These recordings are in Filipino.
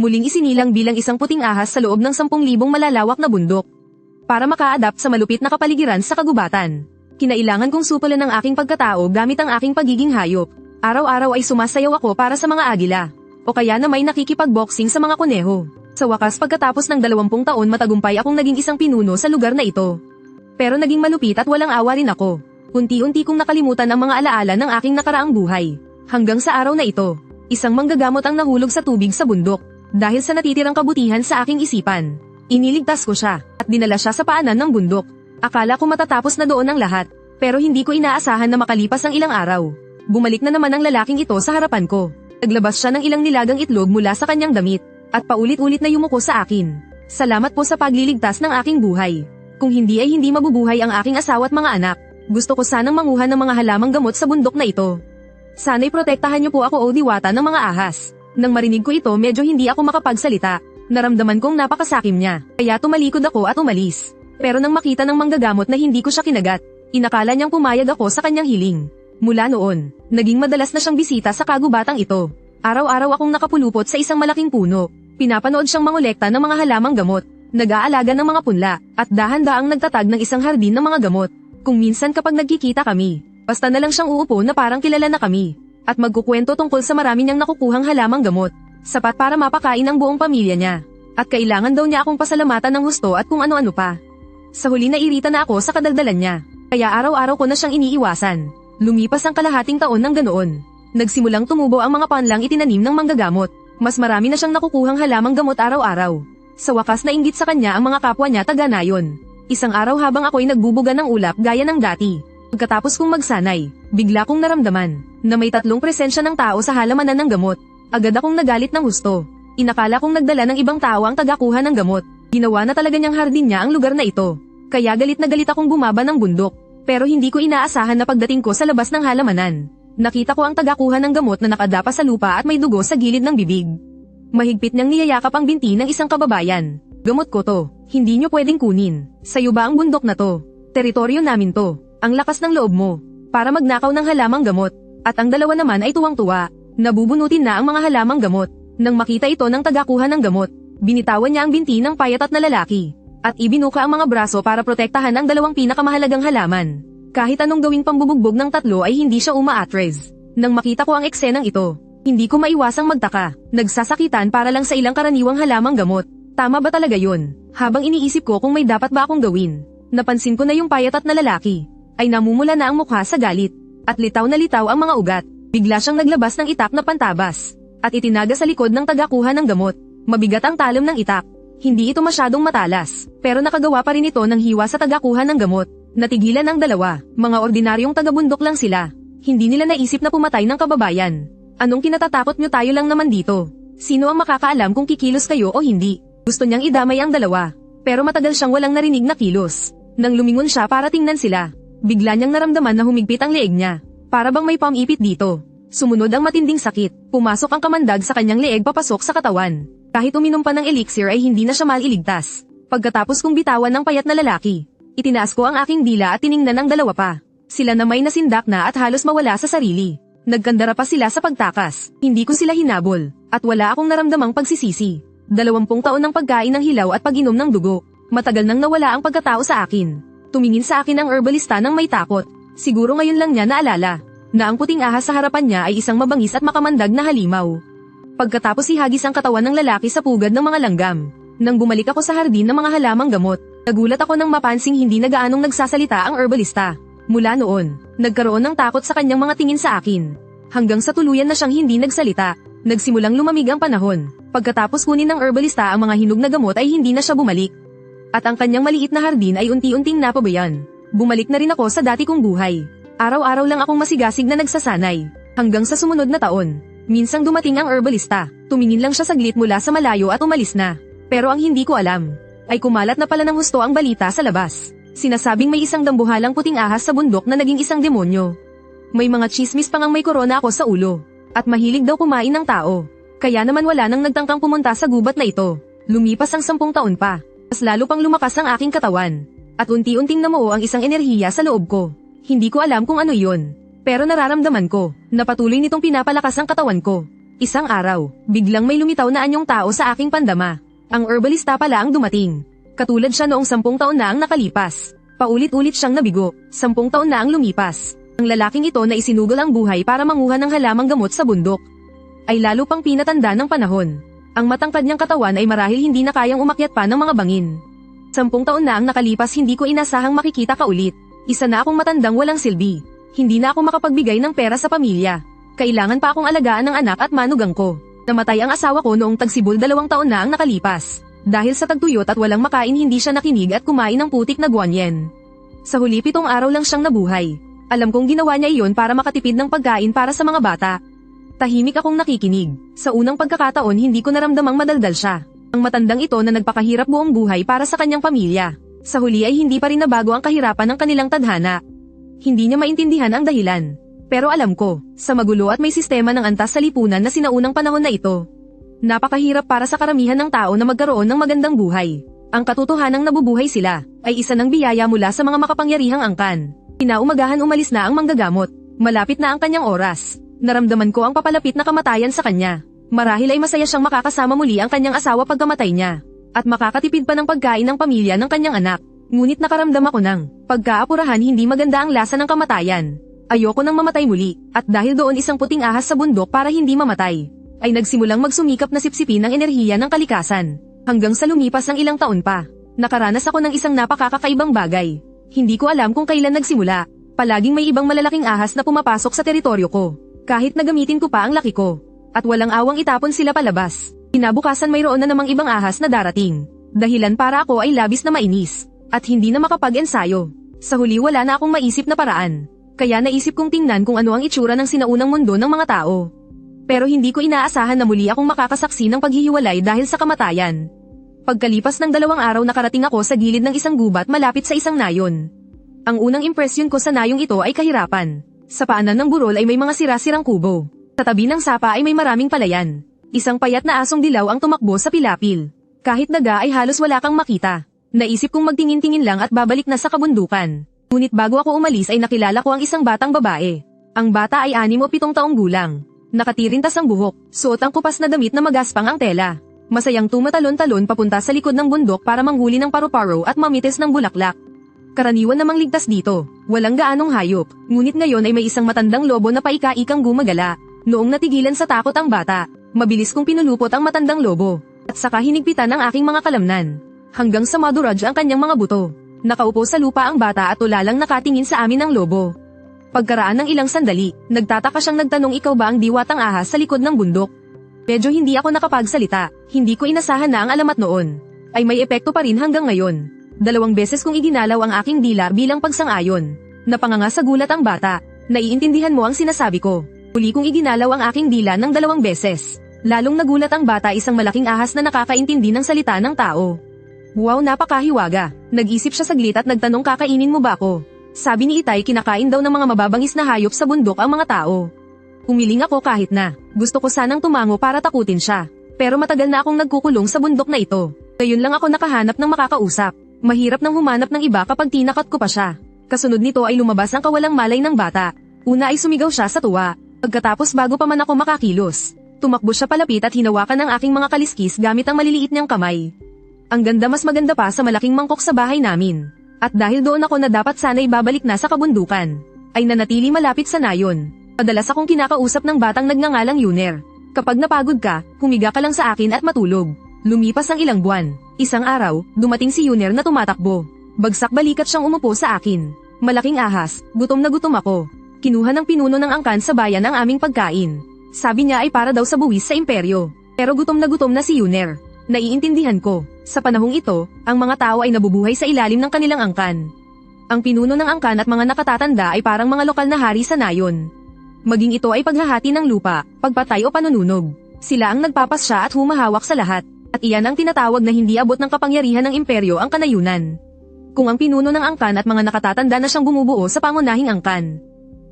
muling isinilang bilang isang puting ahas sa loob ng 10,000 malalawak na bundok. Para maka-adapt sa malupit na kapaligiran sa kagubatan, kinailangan kong supulan ang aking pagkatao gamit ang aking pagiging hayop. Araw-araw ay sumasayaw ako para sa mga agila, o kaya na may nakikipag-boxing sa mga kuneho. Sa wakas, pagkatapos ng 20 taon, matagumpay akong naging isang pinuno sa lugar na ito. Pero naging malupit at walang awa rin ako. Unti-unti kong nakalimutan ang mga alaala ng aking nakaraang buhay. Hanggang sa araw na ito, isang manggagamot ang nahulog sa tubig sa bundok. Dahil sa natitirang kabutihan sa aking isipan, iniligtas ko siya at dinala siya sa paanan ng bundok. Akala ko matatapos na doon ang lahat, pero hindi ko inaasahan na makalipas ang ilang araw. Bumalik na naman ang lalaking ito sa harapan ko. Naglabas siya ng ilang nilagang itlog mula sa kanyang damit, at paulit-ulit na yumuko sa akin. Salamat po sa pagliligtas ng aking buhay. Kung hindi ay hindi mabubuhay ang aking asawa at mga anak. Gusto ko sanang manguha ng mga halamang gamot sa bundok na ito. Sana'y protektahan niyo po ako o diwata ng mga ahas. Nang marinig ko ito, medyo hindi ako makapagsalita. Naramdaman kong napakasakim niya, kaya tumalikod ako at umalis. Pero nang makita ng manggagamot na hindi ko siya kinagat, inakala niyang pumayag ako sa kanyang hiling. Mula noon, naging madalas na siyang bisita sa kagubatang ito. Araw-araw akong nakapulupot sa isang malaking puno. Pinapanood siyang mangolekta ng mga halamang gamot, nag-aalaga ng mga punla, at dahan-daang nagtatag ng isang hardin ng mga gamot. Kung minsan kapag nagkikita kami, basta na lang siyang uupo na parang kilala na kami, at magkukwento tungkol sa marami niyang nakukuhang halamang gamot, sapat para mapakain ang buong pamilya niya. At kailangan daw niya akong pasalamatan ng husto at kung ano-ano pa. Sa huli nairita na ako sa kadaldalan niya, kaya araw-araw ko na siyang iniiwasan. Lumipas ang kalahating taon ng ganoon. Nagsimulang tumubo ang mga panlang itinanim ng manggagamot. Mas marami na siyang nakukuhang halamang gamot araw-araw. Sa wakas nainggit sa kanya ang mga kapwa niya taga-nayon. Isang araw habang ako'y nagbubuga ng ulap gaya ng dati, pagkatapos kong magsanay, bigla kong naramdaman na may 3 presensya ng tao sa halamanan ng gamot. Agad akong nagalit ng husto. Inakala kong nagdala ng ibang tao ang tagakuha ng gamot. Ginawa na talaga niyang hardin niya ang lugar na ito. Kaya galit na galit akong bumaba ng bundok. Pero hindi ko inaasahan na pagdating ko sa labas ng halamanan, nakita ko ang tagakuha ng gamot na nakadapa sa lupa at may dugo sa gilid ng bibig. Mahigpit niyang niyayakap ang binti ng isang kababayan. Gamot ko to, hindi niyo pwedeng kunin. Sayo ba ang bundok na to? Teritoryo namin to. Ang lakas ng loob mo para magnakaw ng halamang gamot. At ang dalawa naman ay tuwang-tuwa. Nabubunutin na ang mga halamang gamot. Nang makita ito ng tagakuha ng gamot, binitawan niya ang binti ng payatat na lalaki. At ibinuka ang mga braso para protektahan ang 2 pinakamahalagang halaman. Kahit anong gawing pambubugbog ng 3 ay hindi siya umaatres. Nang makita ko ang eksenang ito, hindi ko maiwasang magtaka. Nagsasakitan para lang sa ilang karaniwang halamang gamot. Tama ba talaga yun? Habang iniisip ko kung may dapat ba akong gawin, napansin ko na yung payatat na lalaki ay namumula na ang mukha sa galit. At litaw na litaw ang mga ugat. Bigla siyang naglabas ng itak na pantabas at itinaga sa likod ng tagakuha ng gamot. Mabigat ang talam ng itak. Hindi ito masyadong matalas, pero nakagawa pa rin ito ng hiwa sa tagakuha ng gamot. Natigilan ang dalawa. Mga ordinaryong tagabundok lang sila. Hindi nila naisip na pumatay ng kababayan. Anong kinatatakot nyo, tayo lang naman dito. Sino ang makakaalam kung kikilos kayo o hindi? Gusto niyang idamay ang dalawa. Pero matagal siyang walang narinig na kilos. Nang lumingon siya para tingnan sila, bigla niyang naramdaman na humigpit ang leeg niya. Para bang may pamipit dito. Sumunod ang matinding sakit. Pumasok ang kamandag sa kanyang leeg papasok sa katawan. Kahit uminom pa ng elixir ay hindi na siya mailigtas. Pagkatapos kong bitawan ng payat na lalaki, itinaas ko ang aking dila at tiningnan ang dalawa pa. Sila na may nasindak na at halos mawala sa sarili. Nagkandara pa sila sa pagtakas. Hindi ko sila hinabol. At wala akong naramdamang pagsisisi. 20 taon ng pagkain ng hilaw at pag-inom ng dugo. Matagal nang nawala ang pagkatao sa akin. Tumingin sa akin ang herbalista ng may takot. Siguro ngayon lang niya naalala na ang puting ahas sa harapan niya ay isang mabangis at makamandag na halimaw. Pagkatapos ihagis ang katawan ng lalaki sa pugad ng mga langgam. Nang bumalik ako sa hardin ng mga halamang gamot, nagulat ako nang mapansing hindi na gaanong nagsasalita ang herbalista. Mula noon, nagkaroon ng takot sa kanyang mga tingin sa akin. Hanggang sa tuluyan na siyang hindi nagsalita, nagsimulang lumamig ang panahon. Pagkatapos kunin ng herbalista ang mga hinog na gamot ay hindi na siya bumalik. At ang kanyang maliit na hardin ay unti-unting napabayan. Bumalik na rin ako sa dati kong buhay. Araw-araw lang akong masigasig na nagsasanay. Hanggang sa sumunod na taon, minsang dumating ang herbalista. Tumingin lang siya saglit mula sa malayo at umalis na. Pero ang hindi ko alam, ay kumalat na pala ng husto ang balita sa labas. Sinasabing may isang dambuhalang puting ahas sa bundok na naging isang demonyo. May mga chismis pang ang may korona ako sa ulo. At mahilig daw kumain ng tao. Kaya naman wala nang nagtangkang pumunta sa gubat na ito. Lumipas ang 10 taon pa. Mas lalo pang lumakas ang aking katawan. At unti-unting namuo ang isang enerhiya sa loob ko. Hindi ko alam kung ano yun. Pero nararamdaman ko na patuloy nitong pinapalakas ang katawan ko. Isang araw, biglang may lumitaw na anyong tao sa aking pandama. Ang herbalista pala ang dumating. Katulad siya noong 10 taon na ang nakalipas. Paulit-ulit siyang nabigo, 10 taon na ang lumipas. Ang lalaking ito na isinugol ang buhay para manguha ng halamang gamot sa bundok ay lalo pang pinatanda ng panahon. Ang matangkad niyang katawan ay marahil hindi na kayang umakyat pa ng mga bangin. 10 taon na ang nakalipas, hindi ko inasahang makikita ka ulit. Isa na akong matandang walang silbi. Hindi na ako makapagbigay ng pera sa pamilya. Kailangan pa akong alagaan ng anak at manugang ko. Namatay ang asawa ko noong tagsibol 2 taon na ang nakalipas. Dahil sa tagtuyot at walang makain, hindi siya nakinig at kumain ng putik na guanyen. Sa huli 7 araw lang siyang nabuhay. Alam kong ginawa niya iyon para makatipid ng pagkain para sa mga bata. Tahimik akong nakikinig. Sa unang pagkakataon hindi ko naramdamang madaldal siya. Ang matandang ito na nagpakahirap buong buhay para sa kanyang pamilya. Sa huli ay hindi pa rin nabago ang kahirapan ng kanilang tadhana. Hindi niya maintindihan ang dahilan. Pero alam ko, sa magulo at may sistema ng antas sa lipunan na sinaunang panahon na ito, napakahirap para sa karamihan ng tao na magkaroon ng magandang buhay. Ang katotohanang nabubuhay sila ay isa ng biyaya mula sa mga makapangyarihang angkan. Kinaumagahan umalis na ang manggagamot. Malapit na ang kanyang oras. Naramdaman ko ang papalapit na kamatayan sa kanya. Marahil ay masaya siyang makakasama muli ang kanyang asawa pagkamatay niya. At makakatipid pa ng pagkain ng pamilya ng kanyang anak. Ngunit nakaramdam ako ng pagkaapurahan, hindi maganda ang lasa ng kamatayan. Ayoko nang mamatay muli, at dahil doon isang puting ahas sa bundok para hindi mamatay, ay nagsimulang magsumikap na sipsipin ng enerhiya ng kalikasan. Hanggang sa lumipas ang ilang taon pa, nakaranas ako ng isang napakakakaibang bagay. Hindi ko alam kung kailan nagsimula. Palaging may ibang malalaking ahas na pumapasok sa teritoryo ko. Kahit nagamitin ko pa ang laki ko. At walang awang itapon sila palabas. Kinabukasan mayroon na namang ibang ahas na darating. Dahilan para ako ay labis na mainis. At hindi na makapag-ensayo. Sa huli wala na akong maisip na paraan. Kaya naisip kong tingnan kung ano ang itsura ng sinaunang mundo ng mga tao. Pero hindi ko inaasahan na muli akong makakasaksi ng paghihiwalay dahil sa kamatayan. Pagkalipas ng 2 araw nakarating ako sa gilid ng isang gubat malapit sa isang nayon. Ang unang impresyon ko sa nayong ito ay kahirapan. Sa paanan ng burol ay may mga sira-sirang kubo. Sa tabi ng sapa ay may maraming palayan. Isang payat na asong dilaw ang tumakbo sa pilapil. Kahit daga ay halos wala kang makita. Naisip kong magtingin-tingin lang at babalik na sa kabundukan. Ngunit bago ako umalis ay nakilala ko ang isang batang babae. Ang bata ay 6 o 7 taong gulang. Nakatirintas ang buhok, suot ang kupas na damit na magaspang ang tela. Masayang tumatalon-talon papunta sa likod ng bundok para manghuli ng paru-paro at mamitis ng bulaklak. Karaniwan namang ligtas dito, walang gaanong hayop, ngunit ngayon ay may isang matandang lobo na paika-ikang gumagala. Noong natigilan sa takot ang bata, mabilis kong pinulupot ang matandang lobo, at saka hinigpitan ang aking mga kalamnan. Hanggang sa maduraj ang kanyang mga buto. Nakaupo sa lupa ang bata at tulalang nakatingin sa amin ang lobo. Pagkaraan ng ilang sandali, nagtataka siyang nagtanong, ikaw ba ang diwatang ahas sa likod ng bundok? Medyo hindi ako nakapagsalita, hindi ko inasahan na ang alamat noon ay may epekto pa rin hanggang ngayon. 2 beses kong iginalaw ang aking dila bilang pagsang-ayon. Napanganga sa gulat ang bata. Naiintindihan mo ang sinasabi ko. Uli kong iginalaw ang aking dila ng 2 beses. Lalong nagulat ang bata, isang malaking ahas na nakakaintindi ng salita ng tao. Wow, napakahiwaga. Nag-isip siya saglit at nagtanong, kakainin mo ba ako? Sabi ni Itay, kinakain daw ng mga mababangis na hayop sa bundok ang mga tao. Umiling ako kahit na gusto ko sanang tumango para takutin siya. Pero matagal na akong nagkukulong sa bundok na ito. Ngayon lang ako nakahanap ng makakausap. Mahirap nang humanap ng iba kapag tinakat ko pa siya. Kasunod nito ay lumabas ang kawalang malay ng bata. Una ay sumigaw siya sa tuwa. Pagkatapos bago pa man ako makakilos, tumakbo siya palapit at hinawakan ang aking mga kaliskis gamit ang maliliit niyang kamay. Ang ganda, mas maganda pa sa malaking mangkok sa bahay namin. At dahil doon ako na dapat sana'y babalik na sa kabundukan, ay nanatili malapit sa nayon. Madalas akong kinakausap ng batang nagngangalang Yuner. Kapag napagod ka, humiga ka lang sa akin at matulog. Lumipas ang ilang buwan. Isang araw, dumating si Yuner na tumatakbo. Bagsak balikat siyang umupo sa akin. Malaking ahas, gutom na gutom ako. Kinuha ng pinuno ng angkan sa bayan ang aming pagkain. Sabi niya ay para daw sa buwis sa imperyo. Pero gutom na si Yuner. Naiintindihan ko. Sa panahong ito, ang mga tao ay nabubuhay sa ilalim ng kanilang angkan. Ang pinuno ng angkan at mga nakatatanda ay parang mga lokal na hari sa nayon. Maging ito ay paghahati ng lupa, pagpatay o panununog. Sila ang nagpapasya at humahawak sa lahat. At iyan ang tinatawag na hindi abot ng kapangyarihan ng imperyo ang kanayunan. Kung ang pinuno ng angkan at mga nakatatanda na siyang bumubuo sa pangunahing angkan,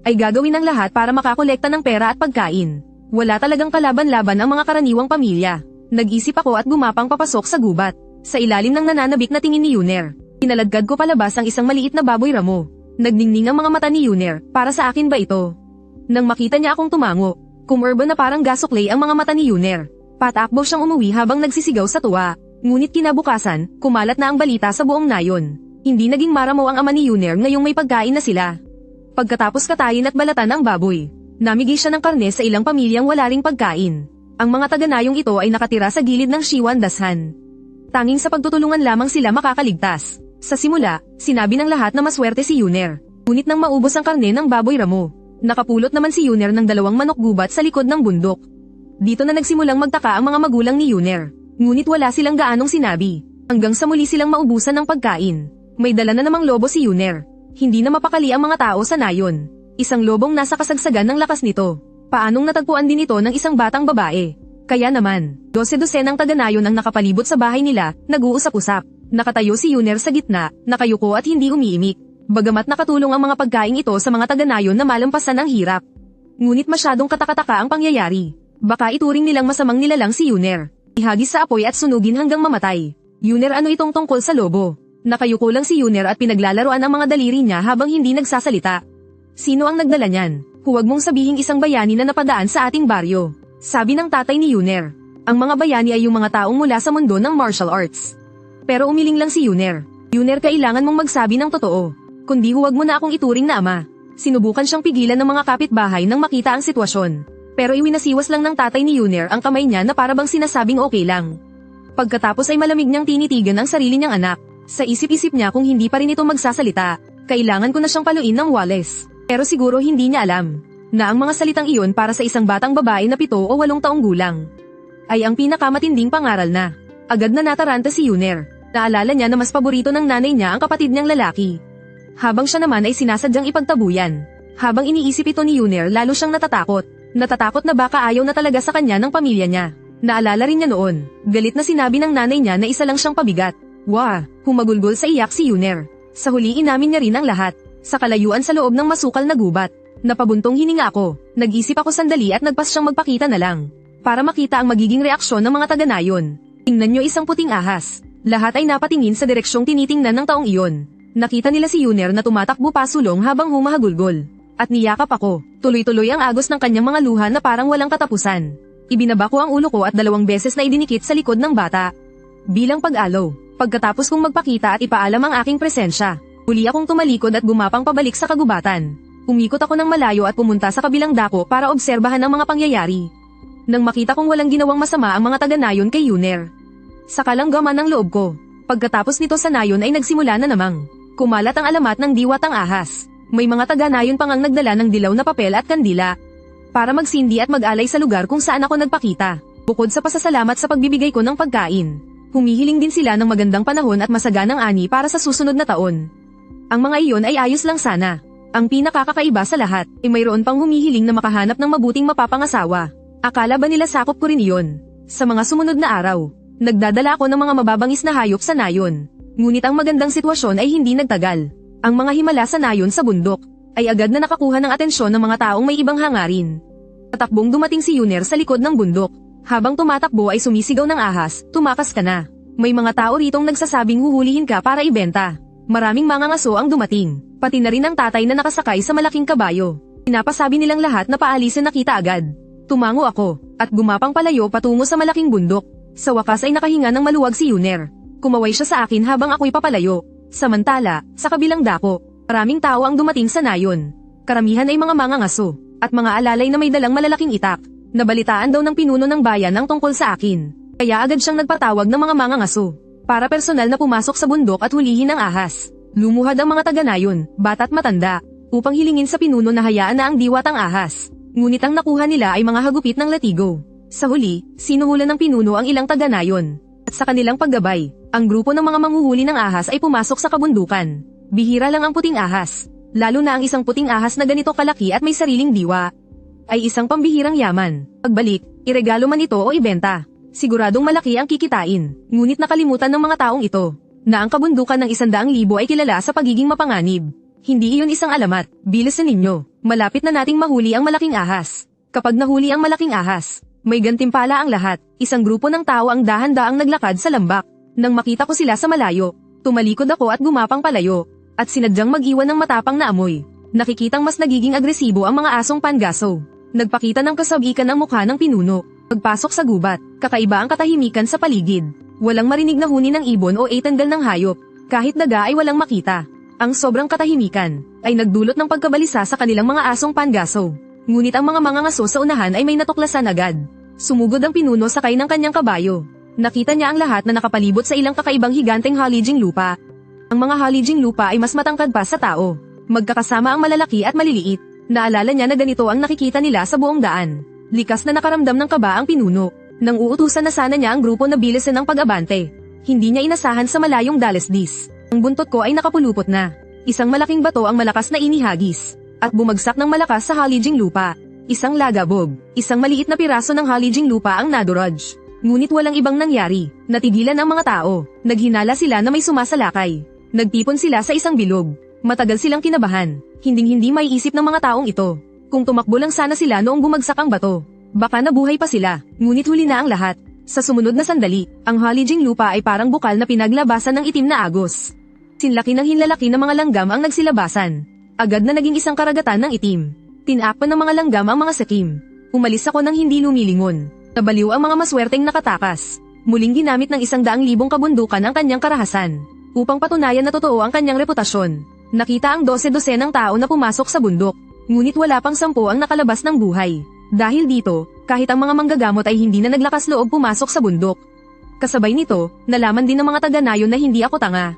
ay gagawin ang lahat para makakolekta ng pera at pagkain. Wala talagang kalaban-laban ang mga karaniwang pamilya. Nag-isip ako at gumapang papasok sa gubat. Sa ilalim ng nananabik na tingin ni Yuner, pinaladkad ko palabas ang isang maliit na baboy ramo. Nagningning ang mga mata ni Yuner, para sa akin ba ito? Nang makita niya akong tumango, Kumurba na parang gasuklay ang mga mata ni Yuner. Patakbo siyang umuwi habang nagsisigaw sa tuwa. Ngunit kinabukasan, kumalat na ang balita sa buong nayon. Hindi naging maramaw ang ama ni Yuner ngayong may pagkain na sila. Pagkatapos katayin at balatan ang baboy, namigay siya ng karne sa ilang pamilyang wala ring pagkain. Ang mga taga-nayong ito ay nakatira sa gilid ng Shiwan Dashan. Tanging sa pagtutulungan lamang sila makakaligtas. Sa simula, sinabi ng lahat na maswerte si Yuner. Ngunit nang maubos ang karne ng baboy ramo, nakapulot naman si Yuner ng 2 manok gubat sa likod ng bundok. Dito na nagsimulang magtaka ang mga magulang ni Yuner. Ngunit wala silang gaanong sinabi. Hanggang sa muli silang maubusan ng pagkain. May dala na namang lobo si Yuner. Hindi na mapakali ang mga tao sa nayon. Isang lobong nasa kasagsagan ng lakas nito. Paanong natagpuan din ito ng isang batang babae? Kaya naman, 12 ng taga-nayon ang nakapalibot sa bahay nila, nag-uusap-usap. Nakatayo si Yuner sa gitna, nakayuko at hindi umiimik. Bagamat nakatulong ang mga pagkain ito sa mga taga-nayon na malampasan ang hirap. Ngunit masyadong katakataka ang pangyayari. Baka ituring nilang masamang nilalang si Yuner. Ihagis sa apoy at sunugin hanggang mamatay. Yuner, ano itong tungkol sa lobo? Nakayuko lang si Yuner at pinaglalaroan ang mga daliri niya habang hindi nagsasalita. Sino ang nagdala niyan? Huwag mong sabihing isang bayani na napadaan sa ating baryo. Sabi ng tatay ni Yuner. Ang mga bayani ay yung mga taong mula sa mundo ng martial arts. Pero umiling lang si Yuner. Yuner, kailangan mong magsabi ng totoo. Kundi huwag mo na akong ituring na ama. Sinubukan siyang pigilan ng mga kapitbahay nang makita ang sitwasyon. Pero iwinasiwas lang ng tatay ni Yuner ang kamay niya na parabang sinasabing okay lang. Pagkatapos ay malamig niyang tinitigan ang sarili niyang anak. Sa isip-isip niya kung hindi pa rin ito magsasalita, kailangan ko na siyang paluin ng Wallace. Pero siguro hindi niya alam na ang mga salitang iyon para sa isang batang babae na 7 o 8 taong gulang ay ang pinakamatinding pangaral na. Agad na nataranta si Yuner. Naalala niya na mas paborito ng nanay niya ang kapatid niyang lalaki. Habang siya naman ay sinasadyang ipagtabuyan. Habang iniisip ito ni Yuner, lalo siyang natatakot. Natatakot na baka ayaw na talaga sa kanya ng pamilya niya. Naalala rin niya noon, galit na sinabi ng nanay niya na isa lang siyang pabigat. Wah! Humagulgol sa iyak si Yuner. Sa huli inamin niya rin ang lahat. Sa kalayuan sa loob ng masukal na gubat. Napabuntong hininga ako. Nag-isip ako sandali at nagpas siyang magpakita na lang. Para makita ang magiging reaksyon ng mga taga-nayon. Tingnan niyo, isang puting ahas. Lahat ay napatingin sa direksyong tinitingnan ng taong iyon. Nakita nila si Yuner na tumatakbo pasulong habang humahagulgol. At niyakap ako. Tuloy-tuloy ang agos ng kanyang mga luha na parang walang katapusan. Ibinaba ko ang ulo ko at 2 beses na idinikit sa likod ng bata. Bilang pag-alo, pagkatapos kong magpakita at ipaalam ang aking presensya, huli akong tumalikod at gumapang pabalik sa kagubatan. Umikot ako ng malayo at pumunta sa kabilang dako para obserbahan ang mga pangyayari. Nang makita kong walang ginawang masama ang mga taga-nayon kay Yuner, sakalang gaman ang loob ko. Pagkatapos nito sa nayon ay nagsimula na namang kumalat ang alamat ng diwatang ahas. May mga taga-nayon pang ang nagdala ng dilaw na papel at kandila para magsindi at mag-alay sa lugar kung saan ako nagpakita. Bukod sa pasasalamat sa pagbibigay ko ng pagkain, humihiling din sila ng magandang panahon at masaganang ani para sa susunod na taon. Ang mga iyon ay ayos lang sana. Ang pinakakakaiba sa lahat, ay mayroon pang humihiling na makahanap ng mabuting mapapangasawa. Akala ba nila sakop ko rin iyon? Sa mga sumunod na araw, nagdadala ako ng mga mababangis na hayop sa nayon. Ngunit ang magandang sitwasyon ay hindi nagtagal. Ang mga himala sa nayon sa bundok ay agad na nakakuha ng atensyon ng mga taong may ibang hangarin. Tatakbong dumating si Yuner sa likod ng bundok. Habang tumatakbo ay sumisigaw ng ahas, tumakas ka na. May mga tao ritong nagsasabing huhulihin ka para ibenta. Maraming mga ngaso ang dumating, pati na rin ang tatay na nakasakay sa malaking kabayo. Pinapasabi nilang lahat na paalisin na kita agad. Tumango ako, at gumapang palayo patungo sa malaking bundok. Sa wakas ay nakahinga ng maluwag si Yuner. Kumaway siya sa akin habang ako'y papalayo. Samantala, sa kabilang dako, maraming tao ang dumating sa nayon. Karamihan ay mga mangangaso, at mga alalay na may dalang malalaking itak. Nabalitaan daw ng pinuno ng bayan ang tungkol sa akin. Kaya agad siyang nagpatawag ng mga mangangaso para personal na pumasok sa bundok at hulihin ang ahas. Lumuhad ang mga taga-nayon, bata't matanda, upang hilingin sa pinuno na hayaan na ang diwatang ahas. Ngunit ang nakuha nila ay mga hagupit ng latigo. Sa huli, sinuhulan ng pinuno ang ilang taga-nayon. At sa kanilang paggabay, ang grupo ng mga manghuhuli ng ahas ay pumasok sa kabundukan. Bihira lang ang puting ahas. Lalo na ang isang puting ahas na ganito kalaki at may sariling diwa. Ay isang pambihirang yaman. Pagbalik, iregalo man ito o ibenta. Siguradong malaki ang kikitain. Ngunit nakalimutan ng mga taong ito na ang kabundukan ng 100,000 ay kilala sa pagiging mapanganib. Hindi iyon isang alamat. Bilisan ninyo. Malapit na nating mahuli ang malaking ahas. Kapag nahuli ang malaking ahas, may gantimpala ang lahat. Isang grupo ng tao ang dahan-daang naglakad sa lambak. Nang makita ko sila sa malayo, tumalikod ako at gumapang palayo. At sinadyang mag-iwan ng matapang na amoy. Nakikitang mas nagiging agresibo ang mga asong pangaso. Nagpakita ng kasabikan ang mukha ng pinuno. Pagpasok sa gubat, kakaiba ang katahimikan sa paligid. Walang marinig na huni ng ibon o tanggal ng hayop. Kahit daga ay walang makita. Ang sobrang katahimikan ay nagdulot ng pagkabalisa sa kanilang mga asong pangaso. Ngunit ang mga mangangaso sa unahan ay may natuklasan agad. Sumugod ang pinuno sakay ng kanyang kabayo. Nakita niya ang lahat na nakapalibot sa ilang kakaibang higanteng halijing lupa. Ang mga halijing lupa ay mas matangkad pa sa tao. Magkakasama ang malalaki at maliliit. Naalala niya na ganito ang nakikita nila sa buong daan. Likas na nakaramdam ng kaba ang pinuno. Nang uutusan na sana niya ang grupo na bilisan ng pag-abante. Hindi niya inasahan sa malayong dalesdis. Ang buntot ko ay nakapulupot na. Isang malaking bato ang malakas na inihagis. At bumagsak ng malakas sa halijing lupa. Isang lagabog. Isang maliit na piraso ng halijing lupa ang naduraj. Ngunit walang ibang nangyari. Natigilan ang mga tao. Naghinala sila na may sumasalakay. Nagtipon sila sa isang bilog. Matagal silang kinabahan. Hinding-hindi may isip ng mga taong ito. Kung tumakbo lang sana sila noong bumagsak ang bato, baka nabuhay pa sila, ngunit huli na ang lahat. Sa sumunod na sandali, ang halijing lupa ay parang bukal na pinaglabasan ng itim na agos. Sinlaki ng hinlalaki ng mga langgam ang nagsilabasan. Agad na naging isang karagatan ng itim. Tinakpan ng mga langgam ang mga sakim. Umalis ako nang hindi lumilingon. Nabaliw ang mga maswerteng nakatakas. Muling ginamit ng 100,000 kabundukan ang kanyang karahasan. Upang patunayan na totoo ang kanyang reputasyon. Nakita ang 12-dosenang tao na pumasok sa bundok. Ngunit wala pang 10 ang nakalabas ng buhay. Dahil dito, kahit ang mga manggagamot ay hindi na naglakas loob pumasok sa bundok. Kasabay nito, nalaman din ng mga taga-nayon na hindi ako tanga.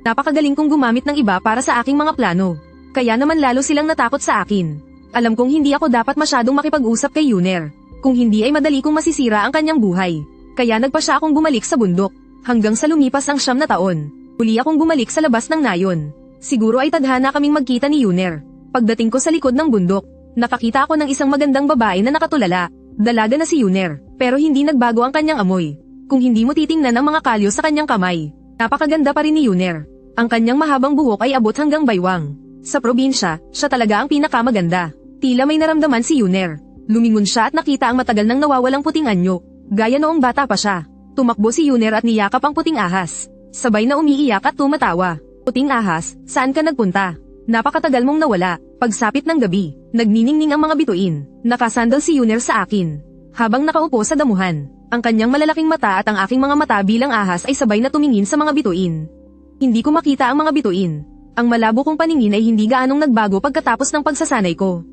Napakagaling kong gumamit ng iba para sa aking mga plano. Kaya naman lalo silang natakot sa akin. Alam kong hindi ako dapat masyadong makipag-usap kay Yuner. Kung hindi ay madali kong masisira ang kanyang buhay. Kaya nagpa siya akong bumalik sa bundok. Hanggang sa lumipas ang 9 na taon. Uli akong bumalik sa labas ng nayon. Siguro ay tadhana kaming magkita ni Yuner. Pagdating ko sa likod ng bundok, nakakita ako ng isang magandang babae na nakatulala. Dalaga na si Yuner, pero hindi nagbago ang kanyang amoy. Kung hindi mo titingnan ang mga kalyo sa kanyang kamay, napakaganda pa rin ni Yuner. Ang kanyang mahabang buhok ay abot hanggang baywang. Sa probinsya, siya talaga ang pinakamaganda. Tila may naramdaman si Yuner. Lumingon siya at nakita ang matagal nang nawawalang puting anyo. Gaya noong bata pa siya. Tumakbo si Yuner at niyakap ang puting ahas. Sabay na umiiyak at tumatawa. Puting ahas, saan ka nagpunta? Napakatagal mong nawala. Pagsapit ng gabi, nagniningning ang mga bituin. Nakasandal si Yuner sa akin. Habang nakaupo sa damuhan, ang kanyang malalaking mata at ang aking mga mata bilang ahas ay sabay na tumingin sa mga bituin. Hindi ko makita ang mga bituin. Ang malabo kong paningin ay hindi gaanong nagbago pagkatapos ng pagsasanay ko.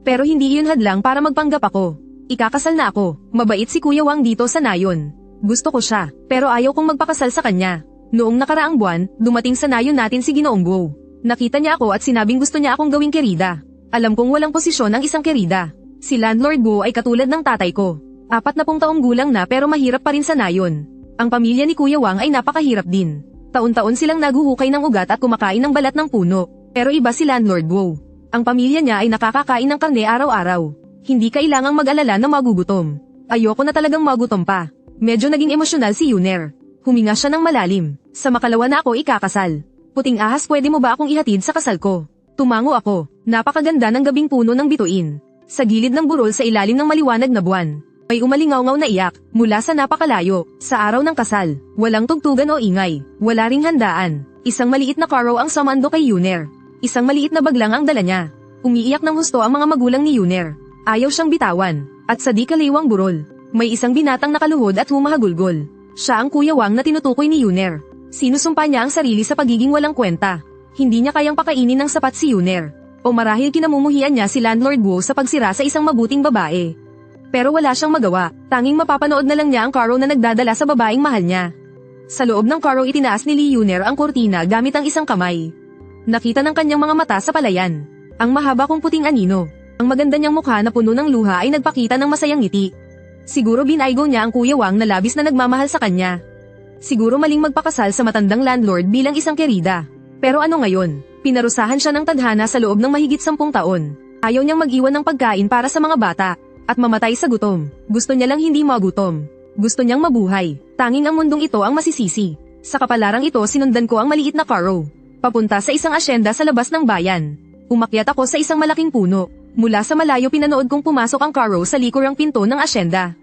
Pero hindi iyon hadlang para magpanggap ako. Ikakasal na ako. Mabait si Kuya Wang dito sa nayon. Gusto ko siya, pero ayaw kong magpakasal sa kanya. Noong nakaraang buwan, dumating sa nayon natin si Ginoong Guo. Nakita niya ako at sinabing gusto niya akong gawing kerida. Alam kong walang posisyon ang isang kerida. Si Landlord Guo ay katulad ng tatay ko. 40 taong gulang na pero mahirap pa rin sa nayon. Ang pamilya ni Kuya Wang ay napakahirap din. Taon-taon silang naguhukay ng ugat at kumakain ng balat ng puno. Pero iba si Landlord Guo. Ang pamilya niya ay nakakakain ng karne araw-araw. Hindi kailangang mag-alala na magugutom. Ayoko na talagang magutom pa. Medyo naging emosyonal si Yuner. Huminga siya ng malalim. Sa makalawa na ako ikakasal. Puting ahas, pwede mo ba akong ihatid sa kasal ko? Tumango ako. Napakaganda ng gabing puno ng bituin. Sa gilid ng burol sa ilalim ng maliwanag na buwan. May umalingaw-ngaw na iyak, mula sa napakalayo. Sa araw ng kasal, walang tugtugan o ingay. Wala ring handaan. Isang maliit na karo ang samando kay Yuner. Isang maliit na baglang ang dala niya. Umiiyak ng husto ang mga magulang ni Yuner. Ayaw siyang bitawan. At sa di kaliwang burol, may isang binatang nakaluhod at humahagulgol. Siya ang Kuya Wang na tinutukoy ni Yuner. Sinusumpa niya ang sarili sa pagiging walang kwenta. Hindi niya kayang pakainin ng sapat si Yuner. O marahil kinamumuhian niya si Landlord Guo sa pagsira sa isang mabuting babae. Pero wala siyang magawa, tanging mapapanood na lang niya ang karo na nagdadala sa babaeng mahal niya. Sa loob ng karo itinaas ni Lee Yuner ang kurtina gamit ang isang kamay. Nakita ng kanyang mga mata sa palayan. Ang mahaba kong puting anino. Ang maganda niyang mukha na puno ng luha ay nagpakita ng masayang ngiti. Siguro binaygo niya ang Kuya Wang na labis na nagmamahal sa kanya. Siguro maling magpakasal sa matandang landlord bilang isang kerida. Pero ano ngayon? Pinarusahan siya ng tadhana sa loob ng mahigit 10 taon. Ayaw niyang mag-iwan ng pagkain para sa mga bata. At mamatay sa gutom. Gusto niya lang hindi magutom. Gusto niyang mabuhay. Tanging ang mundong ito ang masisisi. Sa kapalarang ito sinundan ko ang maliit na karo. Papunta sa isang asyenda sa labas ng bayan. Umakyat ako sa isang malaking puno. Mula sa malayo pinanood kong pumasok ang karo sa likurang pinto ng asyenda.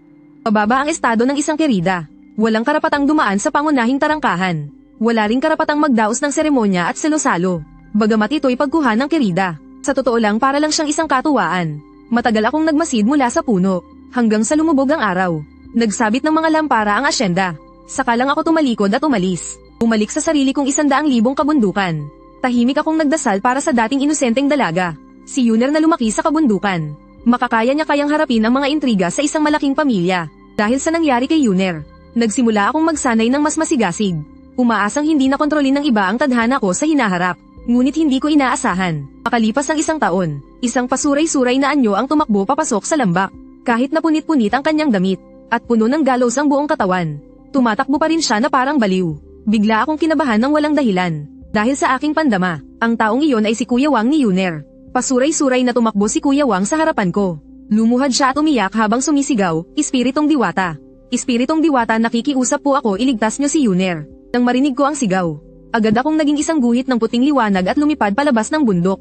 Pababa ang estado ng isang kerida. Walang karapatang dumaan sa pangunahing tarangkahan. Wala ring karapatang magdaos ng seremonya at salo-salo. Bagamat ito'y pagkuha ng kerida. Sa totoo lang para lang siyang isang katuwaan. Matagal akong nagmasid mula sa puno, hanggang sa lumubog ang araw. Nagsabit ng mga lampara ang asyenda. Saka lang ako tumalikod at umalis. Bumalik sa sarili kong 100,000 kabundukan. Tahimik akong nagdasal para sa dating inosenteng dalaga. Si Yuner na lumaki sa kabundukan. Makakaya niya kayang harapin ang mga intriga sa isang malaking pamilya. Dahil sa nangyari kay Yuner, nagsimula akong magsanay ng mas masigasig. Umaasang hindi na kontrolin ng iba ang tadhana ko sa hinaharap. Ngunit hindi ko inaasahan. Makalipas ang 1 taon, isang pasuray-suray na anyo ang tumakbo papasok sa lambak. Kahit na punit-punit ang kanyang damit, at puno ng galos ang buong katawan. Tumatakbo pa rin siya na parang baliw. Bigla akong kinabahan ng walang dahilan. Dahil sa aking pandama, ang taong iyon ay si Kuya Wang ni Yuner. Pasuray-suray na tumakbo si Kuya Wang sa harapan ko. Lumuhad siya at umiyak habang sumisigaw, "Espiritong Diwata! Espiritong Diwata, nakikiusap po ako, iligtas niyo si Yuner." Nang marinig ko ang sigaw, agad akong naging isang guhit ng puting liwanag at lumipad palabas ng bundok.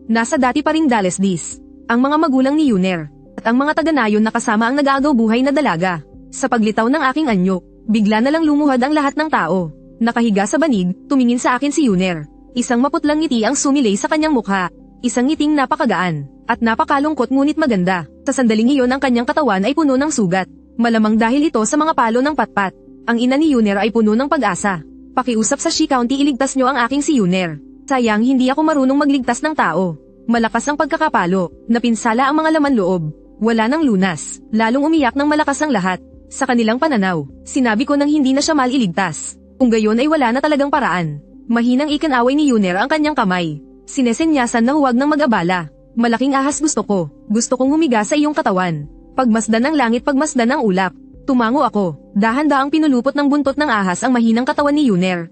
Nasa dati pa ring Dalesdis, ang mga magulang ni Yuner, at ang mga taga-nayon na kasama ang nag-aagaw buhay na dalaga. Sa paglitaw ng aking anyo, bigla na lang lumuhad ang lahat ng tao. Nakahiga sa banig, tumingin sa akin si Yuner. Isang maputlang ngiti ang sumilay sa kanyang mukha. Isang ngiting napakagaan, at napakalungkot ngunit maganda. Sa sandaling iyon ang kanyang katawan ay puno ng sugat. Malamang dahil ito sa mga palo ng patpat. Ang ina ni Yuner ay puno ng pag-asa. "Pakiusap sa Shi County, iligtas niyo ang aking si Yuner. Sayang hindi ako marunong magligtas ng tao." Malakas ang pagkakapalo, napinsala ang mga laman loob. Wala nang lunas, lalong umiyak ng malakas ang lahat. Sa kanilang pananaw, sinabi ko nang hindi na siya maliligtas. Kung gayon ay wala na talagang paraan. Mahinang ikanaway ni Yuner ang kanyang kamay. Sinesenyasan na huwag nang mag-abala. "Malaking ahas gusto ko. Gusto kong humiga sa iyong katawan. Pagmasdan ng langit, pagmasdan ng ulap." Tumango ako. Dahan-daang pinulupot ng buntot ng ahas ang mahinang katawan ni Yuner.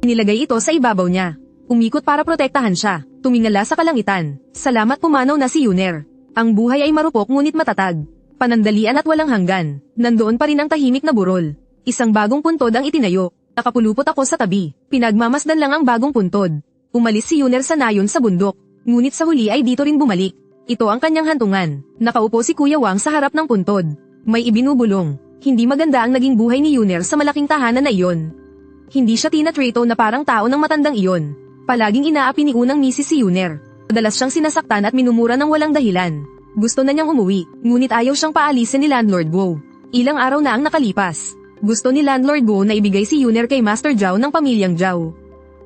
Inilagay ito sa ibabaw niya. Umikot para protektahan siya. Tumingala sa kalangitan. Salamat, pumanaw na si Yuner. Ang buhay ay marupok ngunit matatag. Panandalian at walang hanggan. Nandoon pa rin ang tahimik na burol. Isang bagong puntod ang itinayo. Nakapulupot ako sa tabi. Pinagmamasdan lang ang bagong puntod. Umalis si Yuner sa nayon sa bundok. Ngunit sa huli ay dito rin bumalik. Ito ang kanyang hantungan. Nakaupo si Kuya Wang sa harap ng puntod. May ibinubulong. Hindi maganda ang naging buhay ni Yuner sa malaking tahanan na iyon. Hindi siya tinatrato na parang tao ng matandang iyon. Palaging inaapi ni unang misis si Yuner. Madalas siyang sinasaktan at minumura ng walang dahilan. Gusto na niyang umuwi, ngunit ayaw siyang paalisin ni Landlord Wu. Ilang araw na ang nakalipas. Gusto ni Landlord Wu na ibigay si Yuner kay Master Zhao ng pamilyang Zhao.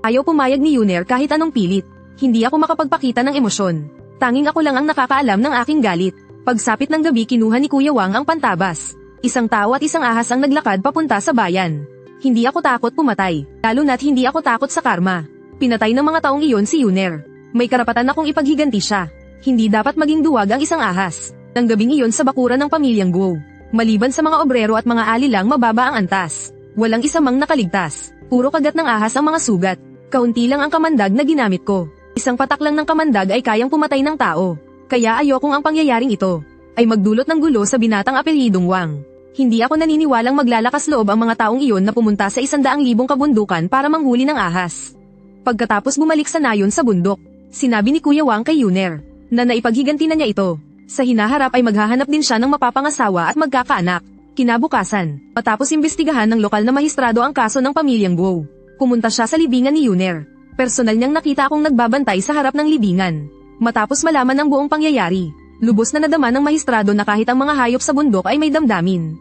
Ayaw pumayag ni Yuner kahit anong pilit. Hindi ako makapagpakita ng emosyon. Tanging ako lang ang nakakaalam ng aking galit. Pagsapit ng gabi, kinuha ni Kuya Wang ang pantabas. Isang tao at isang ahas ang naglakad papunta sa bayan. Hindi ako takot pumatay, lalo na't hindi ako takot sa karma. Pinatay ng mga taong iyon si Yuner. May karapatan akong ipaghiganti siya. Hindi dapat maging duwag ang isang ahas. Nang gabing iyon sa bakuran ng pamilyang Guo. Maliban sa mga obrero at mga ali lang, mababa ang antas. Walang isa mang nakaligtas. Puro kagat ng ahas ang mga sugat. Kaunti lang ang kamandag na ginamit ko. Isang patak lang ng kamandag ay kayang pumatay ng tao. Kaya ayokong ang pangyayaring ito ay magdulot ng gulo sa binatang apelyidong Wang. Hindi ako naniniwalang maglalakas loob ang mga taong iyon na pumunta sa 100,000 kabundukan para manghuli ng ahas. Pagkatapos bumalik sa nayon sa bundok, sinabi ni Kuya Wang kay Yuner na naipaghiganti na niya ito. Sa hinaharap ay maghahanap din siya ng mapapangasawa at magkakaanak. Kinabukasan, matapos imbestigahan ng lokal na mahistrado ang kaso ng pamilyang Guo, pumunta siya sa libingan ni Yuner. Personal niyang nakita akong nagbabantay sa harap ng libingan. Matapos malaman ang buong pangyayari, lubos na nadama ng mahistrado na kahit ang mga hayop sa bundok ay may damdamin.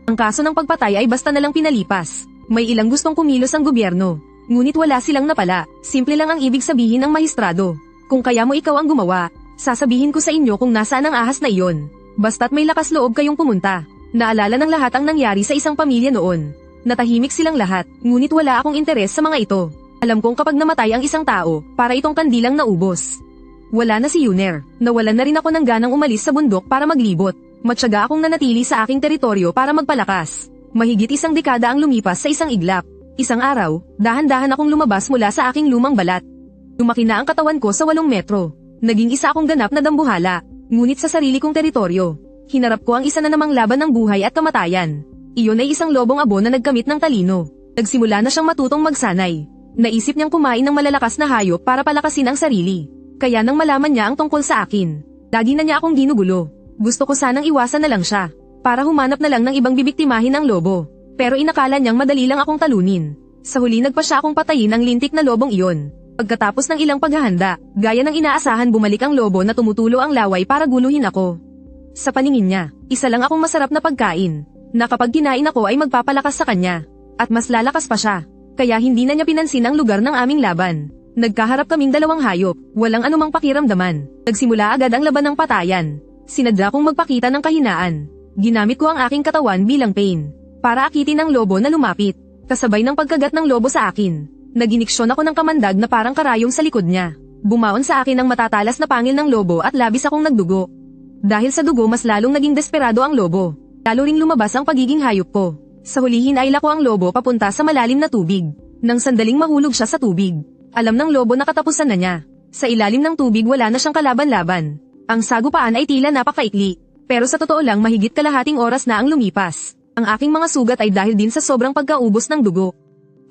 Ang kaso ng pagpatay ay basta na lang pinalipas. May ilang gustong kumilos ang gobyerno, ngunit wala silang napala. Simple lang ang ibig sabihin ng mahistrado. Kung kaya mo ikaw ang gumawa, sasabihin ko sa inyo kung nasaan ang ahas na iyon. Basta't may lakas loob kayong pumunta. Naalala ng lahat ang nangyari sa isang pamilya noon. Natahimik silang lahat, ngunit wala akong interes sa mga ito. Alam kong kapag namatay ang isang tao, para itong kandilang naubos. Wala na si Yuner. Nawalan na rin ako ng ganang umalis sa bundok para maglibot. Matyaga akong nanatili sa aking teritoryo para magpalakas. Mahigit 1 dekada ang lumipas sa isang iglap. Isang araw, dahan-dahan akong lumabas mula sa aking lumang balat. Lumaki na ang katawan ko sa 8 metro. Naging isa akong ganap na dambuhala, ngunit sa sarili kong teritoryo. Hinarap ko ang isa na namang laban ng buhay at kamatayan. Iyon ay isang lobong abo na nagkamit ng talino. Nagsimula na siyang matutong magsanay. Naisip niyang kumain ng malalakas na hayop para palakasin ang sarili. Kaya nang malaman niya ang tungkol sa akin, lagi na niya akong ginugulo. Gusto ko sanang iwasan na lang siya, para humanap na lang ng ibang bibiktimahin ng lobo. Pero inakala niyang madali lang akong talunin. Sa huli nagpa siya akong patayin ang lintik na lobong iyon. Pagkatapos ng ilang paghahanda, gaya ng inaasahan bumalik ang lobo na tumutulo ang laway para guluhin ako. Sa paningin niya, isa lang akong masarap na pagkain, na kapag kinain ako ay magpapalakas sa kanya. At mas lalakas pa siya, kaya hindi na niya pinansin ang lugar ng aming laban. Nagkaharap kaming dalawang hayop, walang anumang pakiramdaman. Nagsimula agad ang laban ng patayan. Sinadya kong magpakita ng kahinaan. Ginamit ko ang aking katawan bilang pain, para akitin ang lobo na lumapit. Kasabay ng pagkagat ng lobo sa akin, naginiksyon ako ng kamandag na parang karayong sa likod niya. Bumaon sa akin ang matatalas na pangil ng lobo at labis akong nagdugo. Dahil sa dugo mas lalong naging desperado ang lobo. Lalo ring lumabas ang pagiging hayop ko. Sa huli hinaila ko ang lobo papunta sa malalim na tubig. Nang sandaling mahulog siya sa tubig, alam ng lobo na katapusan na niya. Sa ilalim ng tubig wala na siyang kalaban-laban. Ang sagupaan ay tila napakaikli. Pero sa totoo lang mahigit kalahating oras na ang lumipas. Ang aking mga sugat ay dahil din sa sobrang pagkaubos ng dugo.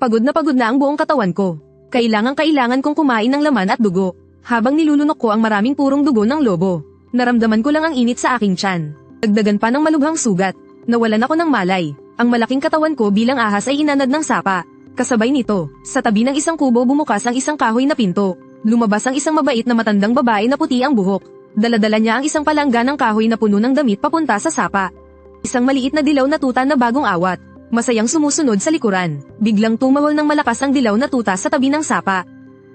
Pagod na ang buong katawan ko. Kailangan kong kumain ng laman at dugo. Habang nilulunok ko ang maraming purong dugo ng lobo, naramdaman ko lang ang init sa aking tiyan. Dagdagan pa ng malubhang sugat. Nawalan ako ng malay. Ang malaking katawan ko bilang ahas ay inanad ng sapa. Kasabay nito, sa tabi ng isang kubo bumukas ang isang kahoy na pinto. Lumabas ang isang mabait na matandang babae na puti ang buhok. Dala-dala niya ang isang palangga ng kahoy na puno ng damit papunta sa sapa. Isang maliit na dilaw na tuta na bagong awat. Masayang sumusunod sa likuran. Biglang tumahol ng malakas ang dilaw na tuta sa tabi ng sapa.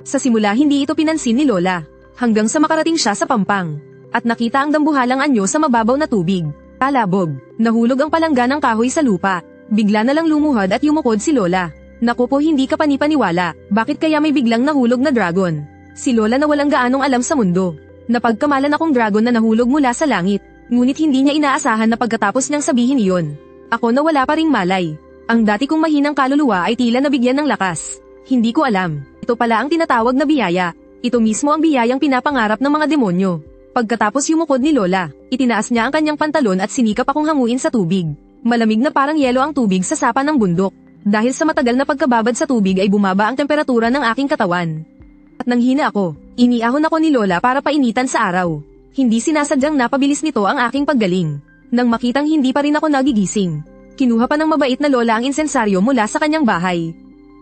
Sa simula hindi ito pinansin ni Lola. Hanggang sa makarating siya sa pampang. At nakita ang dambuhalang anyo sa mababaw na tubig. Talabog. Nahulog ang palangga ng kahoy sa lupa. Bigla na lang lumuhod at yumukod si Lola. Naku po hindi ka panipaniwala. Bakit kaya may biglang nahulog na dragon? Si Lola na walang gaanong alam sa mundo. Napagkamalan akong dragon na nahulog mula sa langit. Ngunit hindi niya inaasahan na pagkatapos niyang sabihin iyon, ako na wala pa ring malay. Ang dati kong mahinang kaluluwa ay tila nabigyan ng lakas. Hindi ko alam. Ito pala ang tinatawag na biyaya. Ito mismo ang biyayang pinapangarap ng mga demonyo. Pagkatapos yumukod ni Lola, itinaas niya ang kanyang pantalon at sinikap akong hanguin sa tubig. Malamig na parang yelo ang tubig sa sapa ng bundok. Dahil sa matagal na pagkababad sa tubig ay bumaba ang temperatura ng aking katawan. At nanghina ako. Iniahon ako ni Lola para painitan sa araw. Hindi sinasadyang napabilis nito ang aking paggaling. Nang makitang hindi pa rin ako nagigising, kinuha pa ng mabait na lola ang insensaryo mula sa kanyang bahay.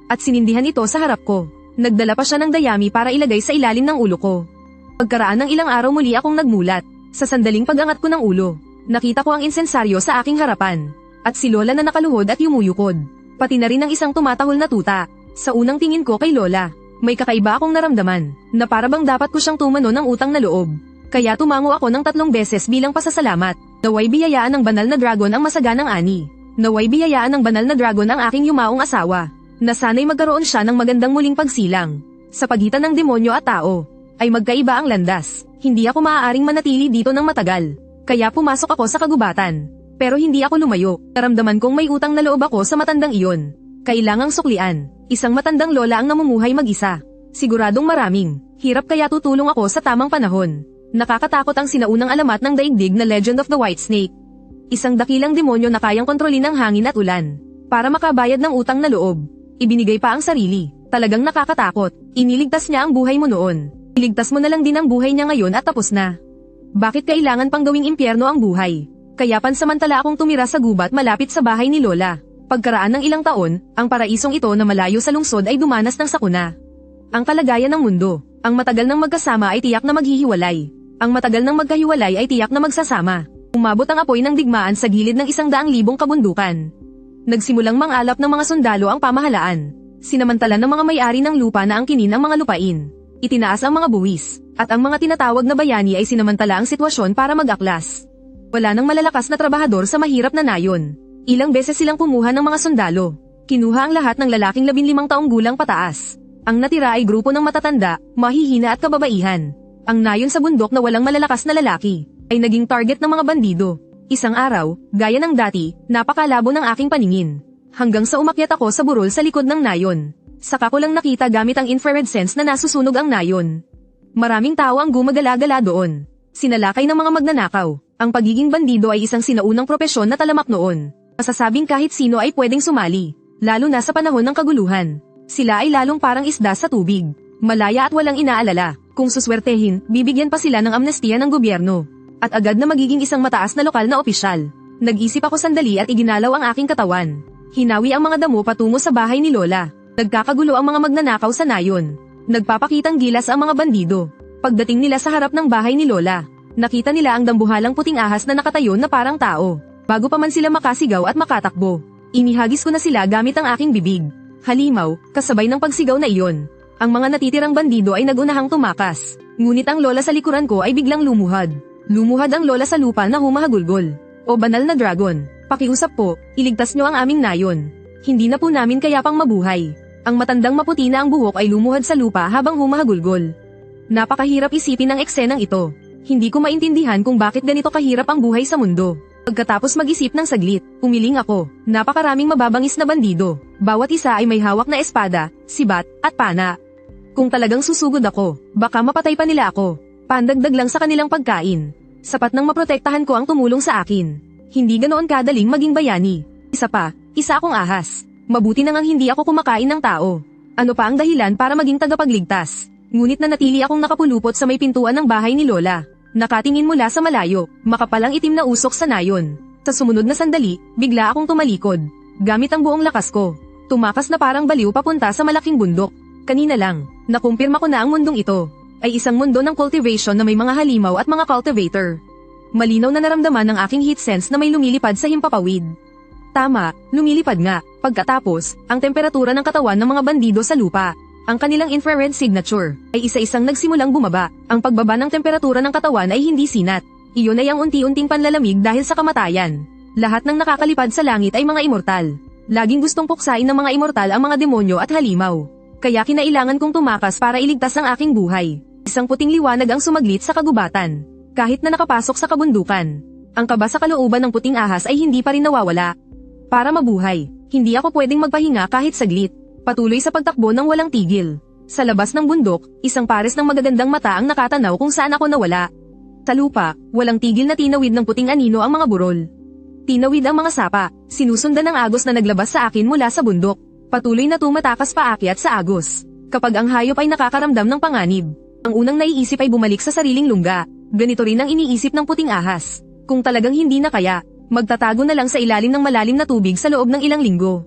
At sinindihan ito sa harap ko. Nagdala pa siya ng dayami para ilagay sa ilalim ng ulo ko. Pagkaraan ng ilang araw muli akong nagmulat. Sa sandaling pag-angat ko ng ulo, nakita ko ang insensaryo sa aking harapan. At si Lola na nakaluhod at yumuyukod. Pati na rin ang isang tumatahol na tuta. Sa unang tingin ko kay Lola, may kakaiba akong naramdaman, na parabang dapat ko siyang tumano ng utang na loob. Kaya tumango ako ng 3 beses bilang pasasalamat. Naway biyayaan ng banal na dragon ang masaganang ani. Naway biyayaan ng banal na dragon ang aking yumaong asawa. Na sana'y magkaroon siya ng magandang muling pagsilang. Sa pagitan ng demonyo at tao, ay magkaiba ang landas. Hindi ako maaaring manatili dito ng matagal. Kaya pumasok ako sa kagubatan. Pero hindi ako lumayo. Naramdaman kong may utang na loob ako sa matandang iyon. Kailangang suklian. Isang matandang lola ang namumuhay mag-isa. Siguradong maraming. Hirap kaya tutulong ako sa tamang panahon. Nakakatakot ang sinaunang alamat ng daigdig na Legend of the White Snake. Isang dakilang demonyo na kayang kontrolin ng hangin at ulan. Para makabayad ng utang na loob. Ibinigay pa ang sarili. Talagang nakakatakot. Iniligtas niya ang buhay mo noon. Iligtas mo na lang din ang buhay niya ngayon at tapos na. Bakit kailangan pang gawing impyerno ang buhay? Kaya pansamantala akong tumira sa gubat malapit sa bahay ni Lola. Pagkaraan ng ilang taon, ang paraisong ito na malayo sa lungsod ay dumanas ng sakuna. Ang kalagayan ng mundo. Ang matagal ng magkasama ay tiyak na maghihiwalay. Ang matagal ng magkahiwalay ay tiyak na magsasama. Umabot ang apoy ng digmaan sa gilid ng 100,000 kabundukan. Nagsimulang mangalap ng mga sundalo ang pamahalaan. Sinamantala ng mga may-ari ng lupa na angkinin ang mga lupain. Itinaas ang mga buwis, at ang mga tinatawag na bayani ay sinamantala ang sitwasyon para mag-aklas. Wala nang malalakas na trabahador sa mahirap na nayon. Ilang beses silang kumuha ng mga sundalo. Kinuha ang lahat ng lalaking 15 taong gulang pataas. Ang natira ay grupo ng matatanda, mahihina at kababaihan. Ang nayon sa bundok na walang malalakas na lalaki, ay naging target ng mga bandido. Isang araw, gaya ng dati, napakalabo ng aking paningin. Hanggang sa umakyat ako sa burol sa likod ng nayon. Saka ko lang nakita gamit ang infrared sense na nasusunog ang nayon. Maraming tao ang gumagala-gala doon. Sinalakay ng mga magnanakaw. Ang pagiging bandido ay isang sinaunang propesyon na talamak noon. Masasabing kahit sino ay pwedeng sumali, lalo na sa panahon ng kaguluhan. Sila ay lalong parang isda sa tubig. Malaya at walang inaalala. Kung suswertehin, bibigyan pa sila ng amnestiya ng gobyerno. At agad na magiging isang mataas na lokal na opisyal. Nag-isip ako sandali at iginalaw ang aking katawan. Hinawi ang mga damo patungo sa bahay ni Lola. Nagkakagulo ang mga magnanakaw sa nayon. Nagpapakitang gilas ang mga bandido. Pagdating nila sa harap ng bahay ni Lola, nakita nila ang dambuhalang puting ahas na nakatayo na parang tao. Bago pa man sila makasigaw at makatakbo, inihagis ko na sila gamit ang aking bibig. Halimaw, kasabay ng pagsigaw na iyon. Ang mga natitirang bandido ay nagunahang tumakas. Ngunit ang lola sa likuran ko ay biglang lumuhad. Lumuhad ang lola sa lupa na humahagulgol. O banal na dragon, pakiusap po, iligtas nyo ang aming nayon. Hindi na po namin kaya pang mabuhay. Ang matandang maputi na ang buhok ay lumuhad sa lupa habang humahagulgol. Napakahirap isipin ang eksenang ito. Hindi ko maintindihan kung bakit ganito kahirap ang buhay sa mundo. Pagkatapos mag-isip ng saglit, umiling ako. Napakaraming mababangis na bandido. Bawat isa ay may hawak na espada, sibat, at pana. Kung talagang susugod ako, baka mapatay pa nila ako. Pandagdag lang sa kanilang pagkain. Sapat nang maprotektahan ko ang tumulong sa akin. Hindi ganoon kadaling maging bayani. Isa pa, isa akong ahas. Mabuti na ngang hindi ako kumakain ng tao. Ano pa ang dahilan para maging tagapagligtas? Ngunit nanatili akong nakapulupot sa may pintuan ng bahay ni Lola. Nakatingin mula sa malayo, makapalang itim na usok sa nayon. Sa sumunod na sandali, bigla akong tumalikod. Gamit ang buong lakas ko. Tumakas na parang baliw papunta sa malaking bundok. Kanina lang, nakumpirma ko na ang mundong ito ay isang mundo ng cultivation na may mga halimaw at mga cultivator. Malinaw na naramdaman ng aking heat sense na may lumilipad sa himpapawid. Tama, lumilipad nga. Pagkatapos, ang temperatura ng katawan ng mga bandido sa lupa, ang kanilang infrared signature, ay isa-isang nagsimulang bumaba. Ang pagbaba ng temperatura ng katawan ay hindi sinat. Iyon ay ang unti-unting panlalamig dahil sa kamatayan. Lahat ng nakakalipad sa langit ay mga immortal. Laging gustong puksain ng mga immortal ang mga demonyo at halimaw. Kaya kinailangan kong tumakas para iligtas ang aking buhay. Isang puting liwanag ang sumaglit sa kagubatan. Kahit na nakapasok sa kabundukan, ang kaba sa kalooban ng puting ahas ay hindi pa rin nawawala. Para mabuhay, hindi ako pwedeng magpahinga kahit saglit. Patuloy sa pagtakbo ng walang tigil. Sa labas ng bundok, isang pares ng magagandang mata ang nakatanaw kung saan ako nawala. Sa lupa, walang tigil na tinawid ng puting anino ang mga burol. Tinawid ang mga sapa, sinusundan ng agos na naglabas sa akin mula sa bundok. Patuloy na tumatakas paakyat sa agos. Kapag ang hayop ay nakakaramdam ng panganib, ang unang naiisip ay bumalik sa sariling lungga. Ganito rin ang iniisip ng puting ahas. Kung talagang hindi na kaya, magtatago na lang sa ilalim ng malalim na tubig sa loob ng ilang linggo.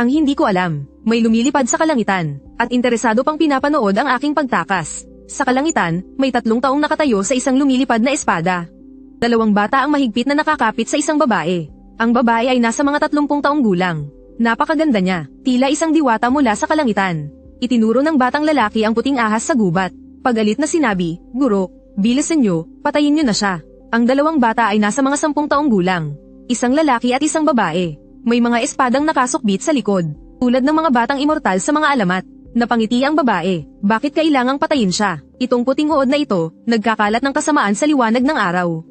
Ang hindi ko alam, may lumilipad sa kalangitan, at interesado pang pinapanood ang aking pagtakas. Sa kalangitan, may 3 taong nakatayo sa isang lumilipad na espada. 2 bata ang mahigpit na nakakapit sa isang babae. Ang babae ay nasa mga 30 taong gulang. Napakaganda niya, tila isang diwata mula sa kalangitan. Itinuro ng batang lalaki ang puting ahas sa gubat. Pagalit na sinabi, "Guro, bilisan niyo, patayin niyo na siya." Ang 2 bata ay nasa mga 10 taong gulang. Isang lalaki at isang babae. May mga espadang nakasukbit sa likod, tulad ng mga batang immortal sa mga alamat. Napangiti ang babae, bakit kailangang patayin siya? Itong puting uod na ito, nagkakalat ng kasamaan sa liwanag ng araw.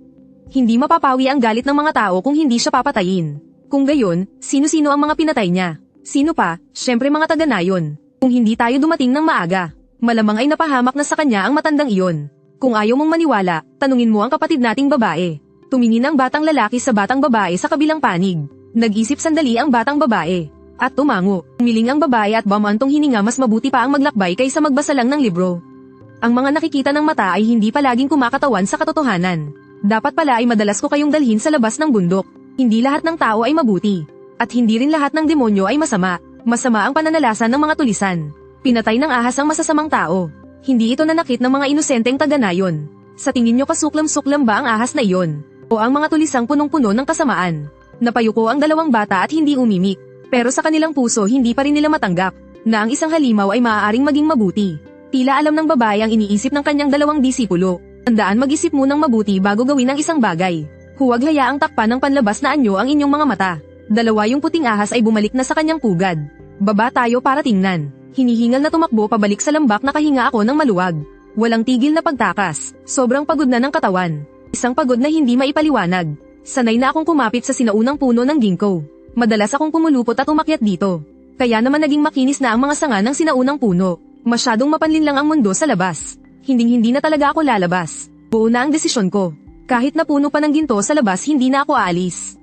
Hindi mapapawi ang galit ng mga tao kung hindi siya papatayin. Kung gayon, sino-sino ang mga pinatay niya? Sino pa? Syempre mga taga-nayon. Kung hindi tayo dumating ng maaga, malamang ay napahamak na sa kanya ang matandang iyon. Kung ayaw mong maniwala, tanungin mo ang kapatid nating babae. Tumingin ang batang lalaki sa batang babae sa kabilang panig. Nag-isip sandali ang batang babae. At tumango. Umiling ang babae at bumantong hininga, mas mabuti pa ang maglakbay kaysa magbasa lang ng libro. Ang mga nakikita ng mata ay hindi palaging kumakatawan sa katotohanan. Dapat pala ay madalas ko kayong dalhin sa labas ng bundok. Hindi lahat ng tao ay mabuti. At hindi rin lahat ng demonyo ay masama. Masama ang pananalasan ng mga tulisan. Pinatay ng ahas ang masasamang tao. Hindi ito nanakit ng mga inosenteng taga-nayon. Sa tingin nyo kasuklam-suklam ba ang ahas na iyon? O ang mga tulisang punong-puno ng kasamaan? Napayuko ang 2 bata at hindi umimik. Pero sa kanilang puso hindi pa rin nila matanggap na ang isang halimaw ay maaaring maging mabuti. Tila alam ng babae ang iniisip ng kanyang 2 disipulo. Tandaan, mag-isip munang mabuti bago gawin ang isang bagay. Huwag hayaang takpan ng panlabas na anyo ang inyong mga mata. 2 yung puting ahas ay bumalik na sa kanyang pugad. Baba tayo para tingnan. Hinihingal na tumakbo pabalik sa lambak, nakahinga ako ng maluwag. Walang tigil na pagtakas. Sobrang pagod na ng katawan. Isang pagod na hindi maipaliwanag. Sanay na akong kumapit sa sinaunang puno ng ginkgo. Madalas akong pumulupot at umakyat dito. Kaya naman naging makinis na ang mga sanga ng sinaunang puno. Masyadong mapanlin lang ang mundo sa labas. Hinding-hindi na talaga ako lalabas. Buo na ang desisyon ko. Kahit na puno pa ng ginto sa labas, hindi na ako aalis.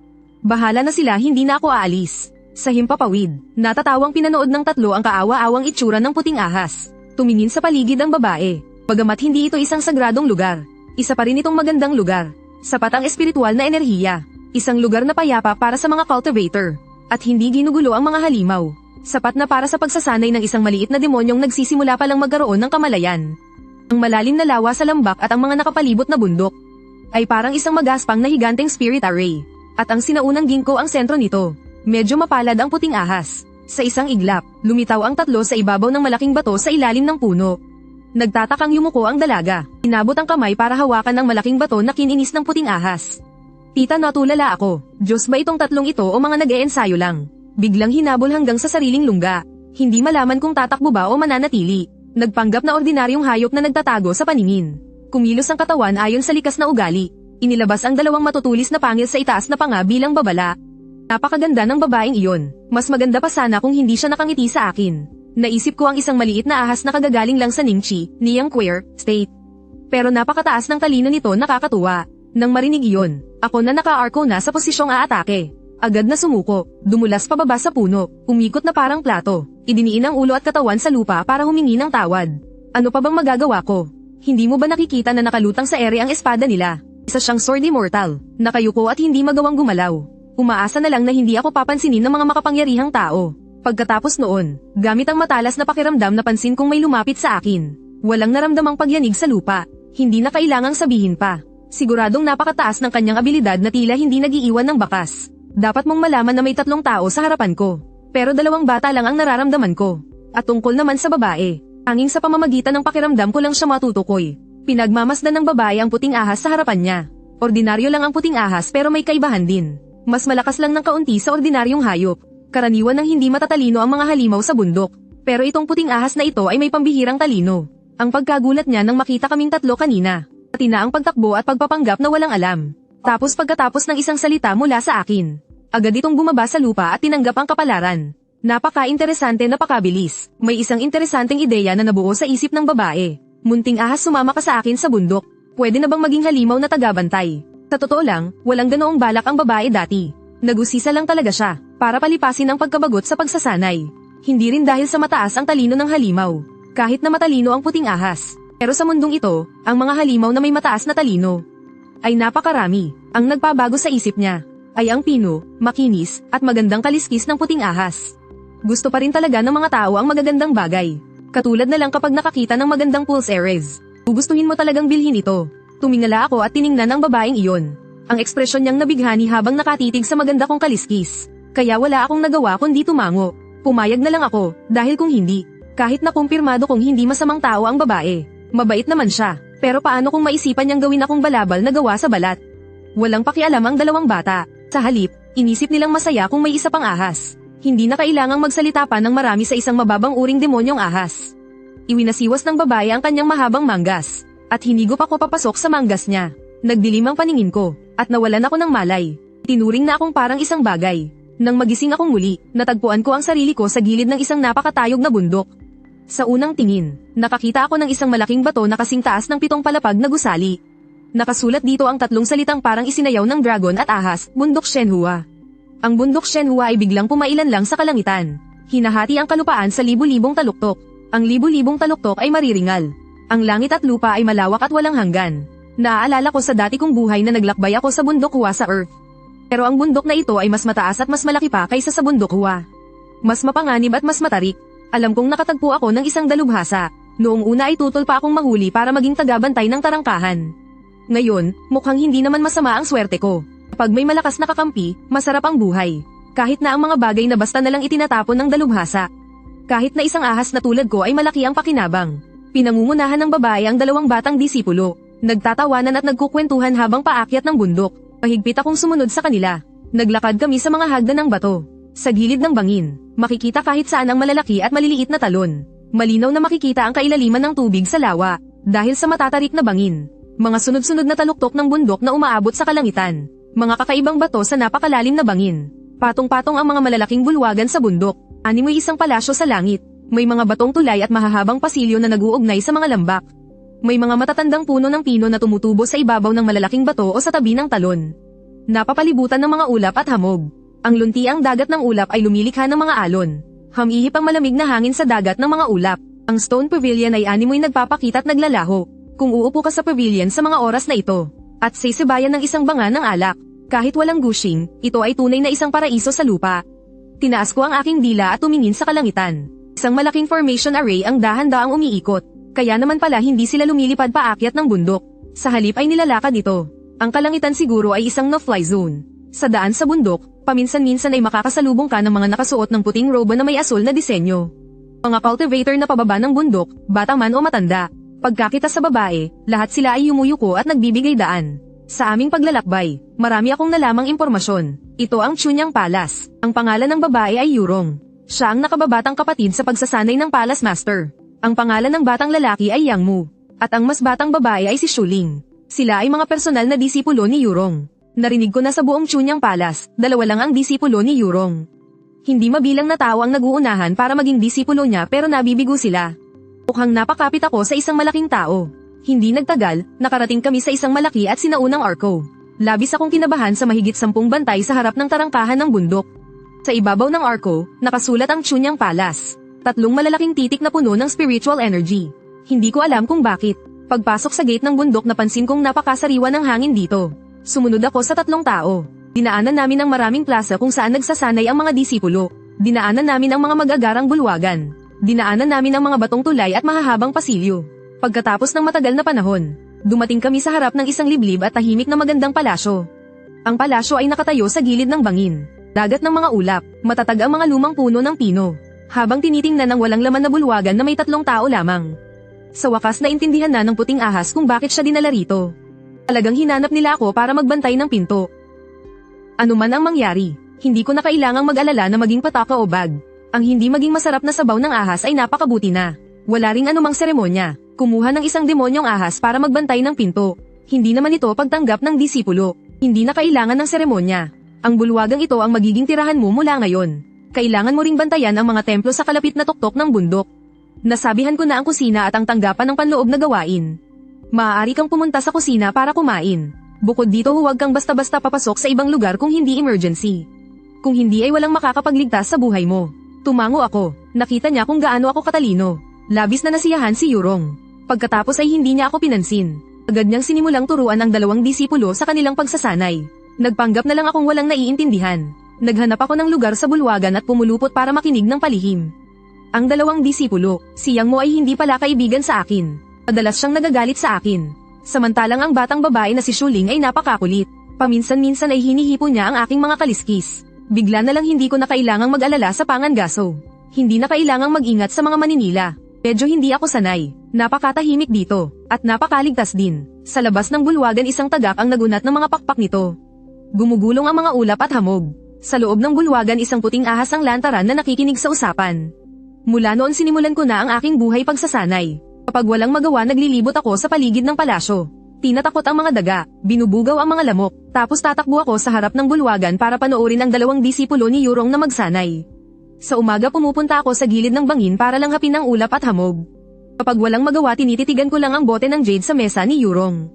Bahala na sila, hindi na ako aalis. Sa himpapawid, natatawang pinanood ng 3 ang kaawa-awang itsura ng puting ahas. Tumingin sa paligid ang babae. Bagamat hindi ito isang sagradong lugar, isa pa rin itong magandang lugar. Sapat ang espiritual na enerhiya. Isang lugar na payapa para sa mga cultivator. At hindi ginugulo ang mga halimaw. Sapat na para sa pagsasanay ng isang maliit na demonyong nagsisimula pa lang magkaroon ng kamalayan. Ang malalim na lawa sa lambak at ang mga nakapalibot na bundok ay parang isang magaspang na higanteng spirit array. At ang sinaunang ginkgo ang sentro nito. Medyo mapalad ang puting ahas. Sa isang iglap, lumitaw ang tatlo sa ibabaw ng malaking bato sa ilalim ng puno. Nagtatakang yumuko ang dalaga. Inabot ang kamay para hawakan ang malaking bato na kininis ng puting ahas. Tita, natulala ako. Diyos ba itong tatlong ito o mga nag-eensayo lang? Biglang hinabol hanggang sa sariling lungga. Hindi malaman kung tatakbo ba o mananatili. Nagpanggap na ordinaryong hayop na nagtatago sa paningin. Kumilos ang katawan ayon sa likas na ugali. Inilabas ang dalawang matutulis na pangil sa itaas na panga bilang babala. Napakaganda ng babaeng iyon. Mas maganda pa sana kung hindi siya nakangiti sa akin. Naisip ko ang isang maliit na ahas na kagagaling lang sa Ningxi, Niyang Queer State. Pero napakataas ng talino nito, nakakatuwa. Nang marinig iyon, ako na naka-arco na sa posisyong aatake. Agad na sumuko, dumulas pababa sa puno, umikot na parang plato. Idiniin ang ulo at katawan sa lupa para humingi ng tawad. Ano pa bang magagawa ko? Hindi mo ba nakikita na nakalutang sa ere ang espada nila? Isa siyang sword immortal, nakayuko at hindi magawang gumalaw. Umaasa na lang na hindi ako papansinin ng mga makapangyarihang tao. Pagkatapos noon, gamit ang matalas na pakiramdam napansin kong may lumapit sa akin. Walang naramdamang pagyanig sa lupa, hindi na kailangang sabihin pa. Siguradong napakataas ng kanyang abilidad na tila hindi nagiiwan ng bakas. Dapat mong malaman na may tatlong tao sa harapan ko. Pero dalawang bata lang ang nararamdaman ko. At tungkol naman sa babae, hanging sa pamamagitan ng pakiramdam ko lang siya matutukoy. Pinagmamasdan ng babae ang puting ahas sa harapan niya. Ordinaryo lang ang puting ahas pero may kaibahan din. Mas malakas lang ng kaunti sa ordinaryong hayop. Karaniwan ng hindi matatalino ang mga halimaw sa bundok. Pero itong puting ahas na ito ay may pambihirang talino. Ang pagkagulat niya nang makita kaming tatlo kanina. Tina ang pagtakbo at pagpapanggap na walang alam. Tapos pagkatapos ng isang salita mula sa akin, agad itong bumaba sa lupa at tinanggap ang kapalaran. Napaka-interesante, napakabilis. May isang interesanteng ideya na nabuo sa isip ng babae. Munting ahas, sumama ka sa akin sa bundok. Pwede na bang maging halimaw na tagabantay? Sa totoo lang, walang ganoong balak ang babae dati. Nagusisa lang talaga siya, para palipasin ang pagkabagot sa pagsasanay. Hindi rin dahil sa mataas ang talino ng halimaw. Kahit na matalino ang puting ahas. Pero sa mundong ito, ang mga halimaw na may mataas na talino ay napakarami. Ang nagpabago sa isip niya ay ang pino, makinis, at magandang kaliskis ng puting ahas. Gusto pa rin talaga ng mga tao ang magagandang bagay. Katulad na lang kapag nakakita ng magandang pulse areas. Gugustuhin mo talagang bilhin ito. Tumingala ako at tiningnan ang babaeng iyon. Ang ekspresyon niyang nabighani habang nakatitig sa maganda kong kaliskis. Kaya wala akong nagawa kundi tumango. Pumayag na lang ako, dahil kung hindi, kahit na kumpirmado kong hindi masamang tao ang babae, mabait naman siya. Pero paano kung maisipan niyang gawin akong balabal na gawa sa balat? Walang pakialam ang dalawang bata. Sa halip, inisip nilang masaya kung may isa pang ahas. Hindi na kailangang magsalita pa ng marami sa isang mababang uring demonyong ahas. Iwinasiwas ng babae ang kanyang mahabang manggas. At hinigop ako papasok sa manggas niya. Nagdilim ang paningin ko, at nawalan ako ng malay. Tinuring na akong parang isang bagay. Nang magising akong muli, natagpuan ko ang sarili ko sa gilid ng isang napakatayog na bundok. Sa unang tingin, nakakita ako ng isang malaking bato na kasing taas ng 7 palapag na gusali. Nakasulat dito ang tatlong salitang parang isinayaw ng dragon at ahas, Bundok Shenhua. Ang Bundok Shenhua ay biglang pumailan lang sa kalangitan. Hinahati ang kalupaan sa libu-libong taluktok. Ang libu-libong taluktok ay mariringal. Ang langit at lupa ay malawak at walang hanggan. Naaalala ko sa dati kong buhay na naglakbay ako sa Bundok Hua sa Earth. Pero ang bundok na ito ay mas mataas at mas malaki pa kaysa sa Bundok Hua. Mas mapanganib at mas matarik. Alam kong nakatagpo ako ng isang dalubhasa. Noong una ay tutol pa akong mahuli para maging tagabantay ng tarangkahan. Ngayon, mukhang hindi naman masama ang swerte ko. Kapag may malakas na kakampi, masarap ang buhay. Kahit na ang mga bagay na basta na lang itinatapon ng dalubhasa. Kahit na isang ahas na tulad ko ay malaki ang pakinabang. Pinangungunahan ng babae ang dalawang batang disipulo. Nagtatawanan at nagkukwentuhan habang paakyat ng bundok. Pahigpit akong sumunod sa kanila. Naglakad kami sa mga hagdan ng bato. Sa gilid ng bangin, makikita kahit saan ang malalaki at maliliit na talon. Malinaw na makikita ang kailaliman ng tubig sa lawa, dahil sa matatarik na bangin. Mga sunod-sunod na taluktok ng bundok na umaabot sa kalangitan. Mga kakaibang bato sa napakalalim na bangin. Patong-patong ang mga malalaking bulwagan sa bundok. Animoy isang palasyo sa langit. May mga batong tulay at mahahabang pasilyo na nag-uugnay sa mga lambak. May mga matatandang puno ng pino na tumutubo sa ibabaw ng malalaking bato o sa tabi ng talon. Napapalibutan ng mga ulap at hamog. Ang luntiang dagat ng ulap ay lumilikha ng mga alon. Hamihip ang malamig na hangin sa dagat ng mga ulap. Ang stone pavilion ay animoy nagpapakita at naglalaho. Kung uupo ka sa pavilion sa mga oras na ito, at sisibayan ng isang banga ng alak, kahit walang gushing, ito ay tunay na isang paraiso sa lupa. Tinaas ko ang aking dila at tumingin sa kalangitan. Isang malaking formation array ang dahan-daang umiikot. Kaya naman pala hindi sila lumilipad paakyat ng bundok. Sa halip ay nilalakad ito. Ang kalangitan siguro ay isang no-fly zone. Sa daan sa bundok, paminsan-minsan ay makakasalubong ka ng mga nakasuot ng puting robe na may asul na disenyo. Mga cultivator na pababa ng bundok, bata man o matanda. Pagkakita sa babae, lahat sila ay yumuyuko at nagbibigay daan. Sa aming paglalakbay, marami akong nalamang impormasyon. Ito ang Chunyang Palace. Ang pangalan ng babae ay Yurong. Siya ang nakababatang kapatid sa pagsasanay ng Palace Master. Ang pangalan ng batang lalaki ay Yangmu. At ang mas batang babae ay si Shuling. Sila ay mga personal na disipulo ni Yurong. Narinig ko na sa buong Chunyang Palace, 2 lang ang disipulo ni Yurong. Hindi mabilang na tao ang naguunahan para maging disipulo niya pero nabibigo sila. Mukhang napakapit ako sa isang malaking tao. Hindi nagtagal, nakarating kami sa isang malaki at sinaunang arko. Labis akong kinabahan sa mahigit 10 bantay sa harap ng tarangkahan ng bundok. Sa ibabaw ng arko, nakasulat ang Chunyang Palace. 3 malalaking titik na puno ng spiritual energy. Hindi ko alam kung bakit. Pagpasok sa gate ng bundok napansin kong napakasariwa ng hangin dito. Sumunod ako sa 3 tao. Dinaanan namin ang maraming plaza kung saan nagsasanay ang mga disipulo. Dinaanan namin ang mga mag-agarang bulwagan. Dinaanan namin ang mga batong tulay at mahahabang pasilyo. Pagkatapos ng matagal na panahon, dumating kami sa harap ng isang liblib at tahimik na magandang palasyo. Ang palasyo ay nakatayo sa gilid ng bangin. Dagat ng mga ulap, matatag ang mga lumang puno ng pino. Habang tinitingnan ang walang laman na bulwagan na may 3 tao lamang. Sa wakas naintindihan na ng puting ahas kung bakit siya dinala rito. Talagang hinanap nila ako para magbantay ng pinto. Ano man ang mangyari, hindi ko na kailangang mag-alala na maging pataka o bag. Ang hindi maging masarap na sabaw ng ahas ay napakabuti na. Wala ring anumang seremonya. Kumuha ng isang demonyong ahas para magbantay ng pinto. Hindi naman ito pagtanggap ng disipulo. Hindi na kailangan ng seremonya. Ang bulwagang ito ang magiging tirahan mo mula ngayon. Kailangan mo ring bantayan ang mga templo sa kalapit na tuktok ng bundok. Nasabihan ko na ang kusina at ang tanggapan ng panloob na gawain. Maaari kang pumunta sa kusina para kumain. Bukod dito huwag kang basta-basta papasok sa ibang lugar kung hindi emergency. Kung hindi ay walang makakapagligtas sa buhay mo. Tumango ako. Nakita niya kung gaano ako katalino. Labis na nasiyahan si Yurong. Pagkatapos ay hindi niya ako pinansin. Agad niyang sinimulang turuan ang 2 disipulo sa kanilang pagsasanay. Nagpanggap na lang akong walang naiintindihan. Naghanap ako ng lugar sa bulwagan at pumulupot para makinig ng palihim. Ang 2 disipulo, si Yangmo ay hindi pala kaibigan sa akin. Madalas siyang nagagalit sa akin. Samantalang ang batang babae na si Shuling ay napakakulit. Paminsan-minsan ay hinihipo niya ang aking mga kaliskis. Bigla na lang hindi ko na kailangang mag-alala sa pangangaso. Hindi na kailangang mag-ingat sa mga maninila. Medyo hindi ako sanay. Napakatahimik dito. At napakaligtas din. Sa labas ng bulwagan isang tagak ang nagunat ng mga pakpak nito. Gumugulong ang mga ulap at hamog. Sa loob ng bulwagan isang puting ahas ang lantaran na nakikinig sa usapan. Mula noon sinimulan ko na ang aking buhay pagsasanay. Kapag walang magawa naglilibot ako sa paligid ng palasyo. Tinatakot ang mga daga, binubugaw ang mga lamok, tapos tatakbo ako sa harap ng bulwagan para panoorin ang 2 disipulo ni Yurong na magsanay. Sa umaga pumupunta ako sa gilid ng bangin para lang hapin ang ulap at hamog. Kapag walang magawa tinititigan ko lang ang bote ng jade sa mesa ni Yurong.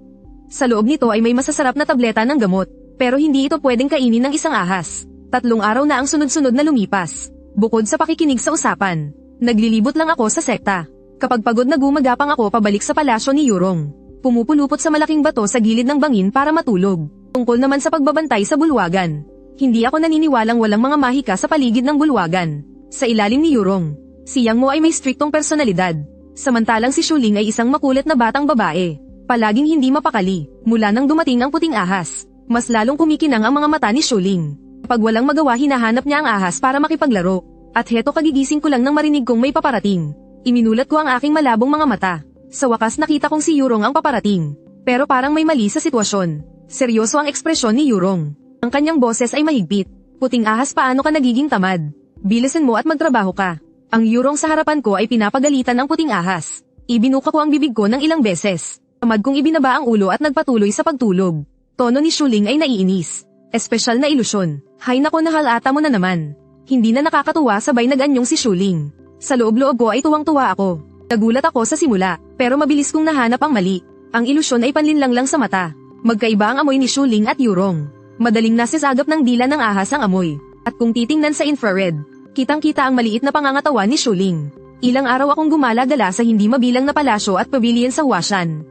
Sa loob nito ay may masasarap na tableta ng gamot, pero hindi ito pwedeng kainin ng isang ahas. 3 araw na ang sunod-sunod na lumipas. Bukod sa pakikinig sa usapan, naglilibot lang ako sa sekta. Kapag pagod na gumagapang ako pabalik sa palasyo ni Yurong. Pumupulupot sa malaking bato sa gilid ng bangin para matulog. Tungkol naman sa pagbabantay sa bulwagan. Hindi ako naniniwalang walang mga mahika sa paligid ng bulwagan. Sa ilalim ni Yurong, si Yangmo ay may striktong personalidad. Samantalang si Shuling ay isang makulit na batang babae. Palaging hindi mapakali, mula nang dumating ang puting ahas. Mas lalong kumikinang ang mga mata ni Shuling. Kapag walang magawa hinahanap niya ang ahas para makipaglaro. At heto kagigising ko lang nang marinig kong may paparating. Iminulat ko ang aking malabong mga mata. Sa wakas nakita kong si Yurong ang paparating. Pero parang may mali sa sitwasyon. Seryoso ang ekspresyon ni Yurong. Ang kanyang boses ay mahigpit. Puting ahas paano ka nagiging tamad? Bilisan mo at magtrabaho ka. Ang Yurong sa harapan ko ay pinapagalitan ng puting ahas. Ibinuka ko ang bibig ko ng ilang beses. Tamad kong ibinaba ang ulo at nagpatuloy sa pagtulog. Tono ni Shuling ay naiinis. Espesyal na ilusyon. Hay nako nahalata mo na naman. Hindi na nakakatuwa sabay nag-anyong si Shuling. Sa loob-loob ko ay tuwang-tuwa ako. Nagulat ako sa simula, pero mabilis kong nahanap ang mali. Ang ilusyon ay panlinlang lang sa mata. Magkaiba ang amoy ni Shuling at Yurong. Madaling nasisagap ng dila ng ahas ang amoy. At kung titingnan sa infrared, kitang-kita ang maliit na pangangatawan ni Shuling. Ilang araw akong gumala-gala sa hindi mabilang na palasyo at pavilion sa Huashan.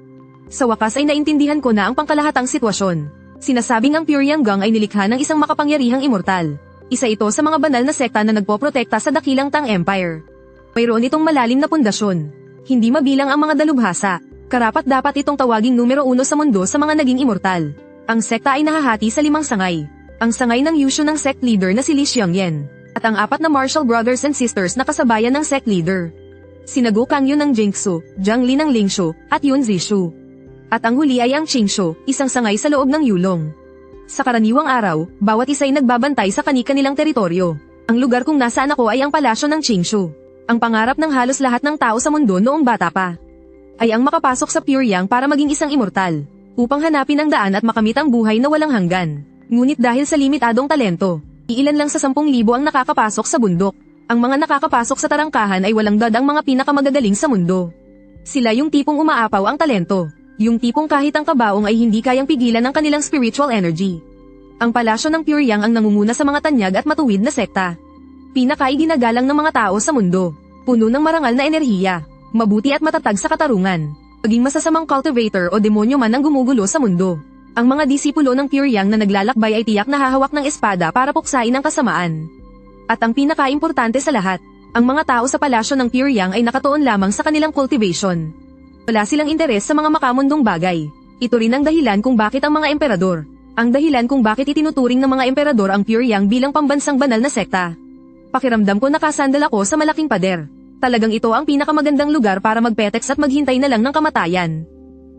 Sa wakas ay naintindihan ko na ang pangkalahatang sitwasyon. Sinasabing ang Pure Yang Gang ay nilikha ng isang makapangyarihang immortal. Isa ito sa mga banal na sekta na nagpoprotekta sa dakilang Tang Empire. Mayroon itong malalim na pundasyon. Hindi mabilang ang mga dalubhasa. Karapat-dapat itong tawaging numero 1 sa mundo sa mga naging immortal. Ang sekta ay nahahati sa 5 sangay. Ang sangay ng Yushu ng sect leader na si Li Xiongyan. At ang 4 na martial brothers and sisters na kasabayan ng sect leader. Sina Gu Kangyu ng Jingxu, Jiang Li ng Lingshu, at Yun Zishu. At ang huli ay ang Qingshu, isang sangay sa loob ng Yulong. Sa karaniwang araw, bawat isa ay nagbabantay sa kani-kanilang teritoryo. Ang lugar kung nasaan ako ay ang palasyo ng Qingshu. Ang pangarap ng halos lahat ng tao sa mundo noong bata pa ay ang makapasok sa Pure Yang para maging isang immortal, upang hanapin ang daan at makamit ang buhay na walang hanggan. Ngunit dahil sa limitadong talento, iilan lang sa 10,000 ang nakakapasok sa bundok. Ang mga nakakapasok sa tarangkahan ay walang dad ang mga pinakamagagaling sa mundo. Sila yung tipong umaapaw ang talento. Yung tipong kahit ang kabaong ay hindi kayang pigilan ng kanilang spiritual energy. Ang palasyo ng Pure Yang ang nangunguna sa mga tanyag at matuwid na sekta. Pinakaidinagalang ng mga tao sa mundo. Puno ng marangal na enerhiya. Mabuti at matatag sa katarungan. Maging masasamang cultivator o demonyo man ang gumugulo sa mundo. Ang mga disipulo ng Pure Yang na naglalakbay ay tiyak na hahawak ng espada para puksain ang kasamaan. At ang pinakaimportante sa lahat, ang mga tao sa palasyo ng Pure Yang ay nakatuon lamang sa kanilang cultivation. Wala silang interes sa mga makamundong bagay. Ito rin ang dahilan kung bakit ang mga emperador. Ang dahilan kung bakit itinuturing ng mga emperador ang Pure Yang bilang pambansang banal na sekta. Pakiramdam ko nakasandal ako sa malaking pader. Talagang ito ang pinakamagandang lugar para magpetex at maghintay na lang ng kamatayan.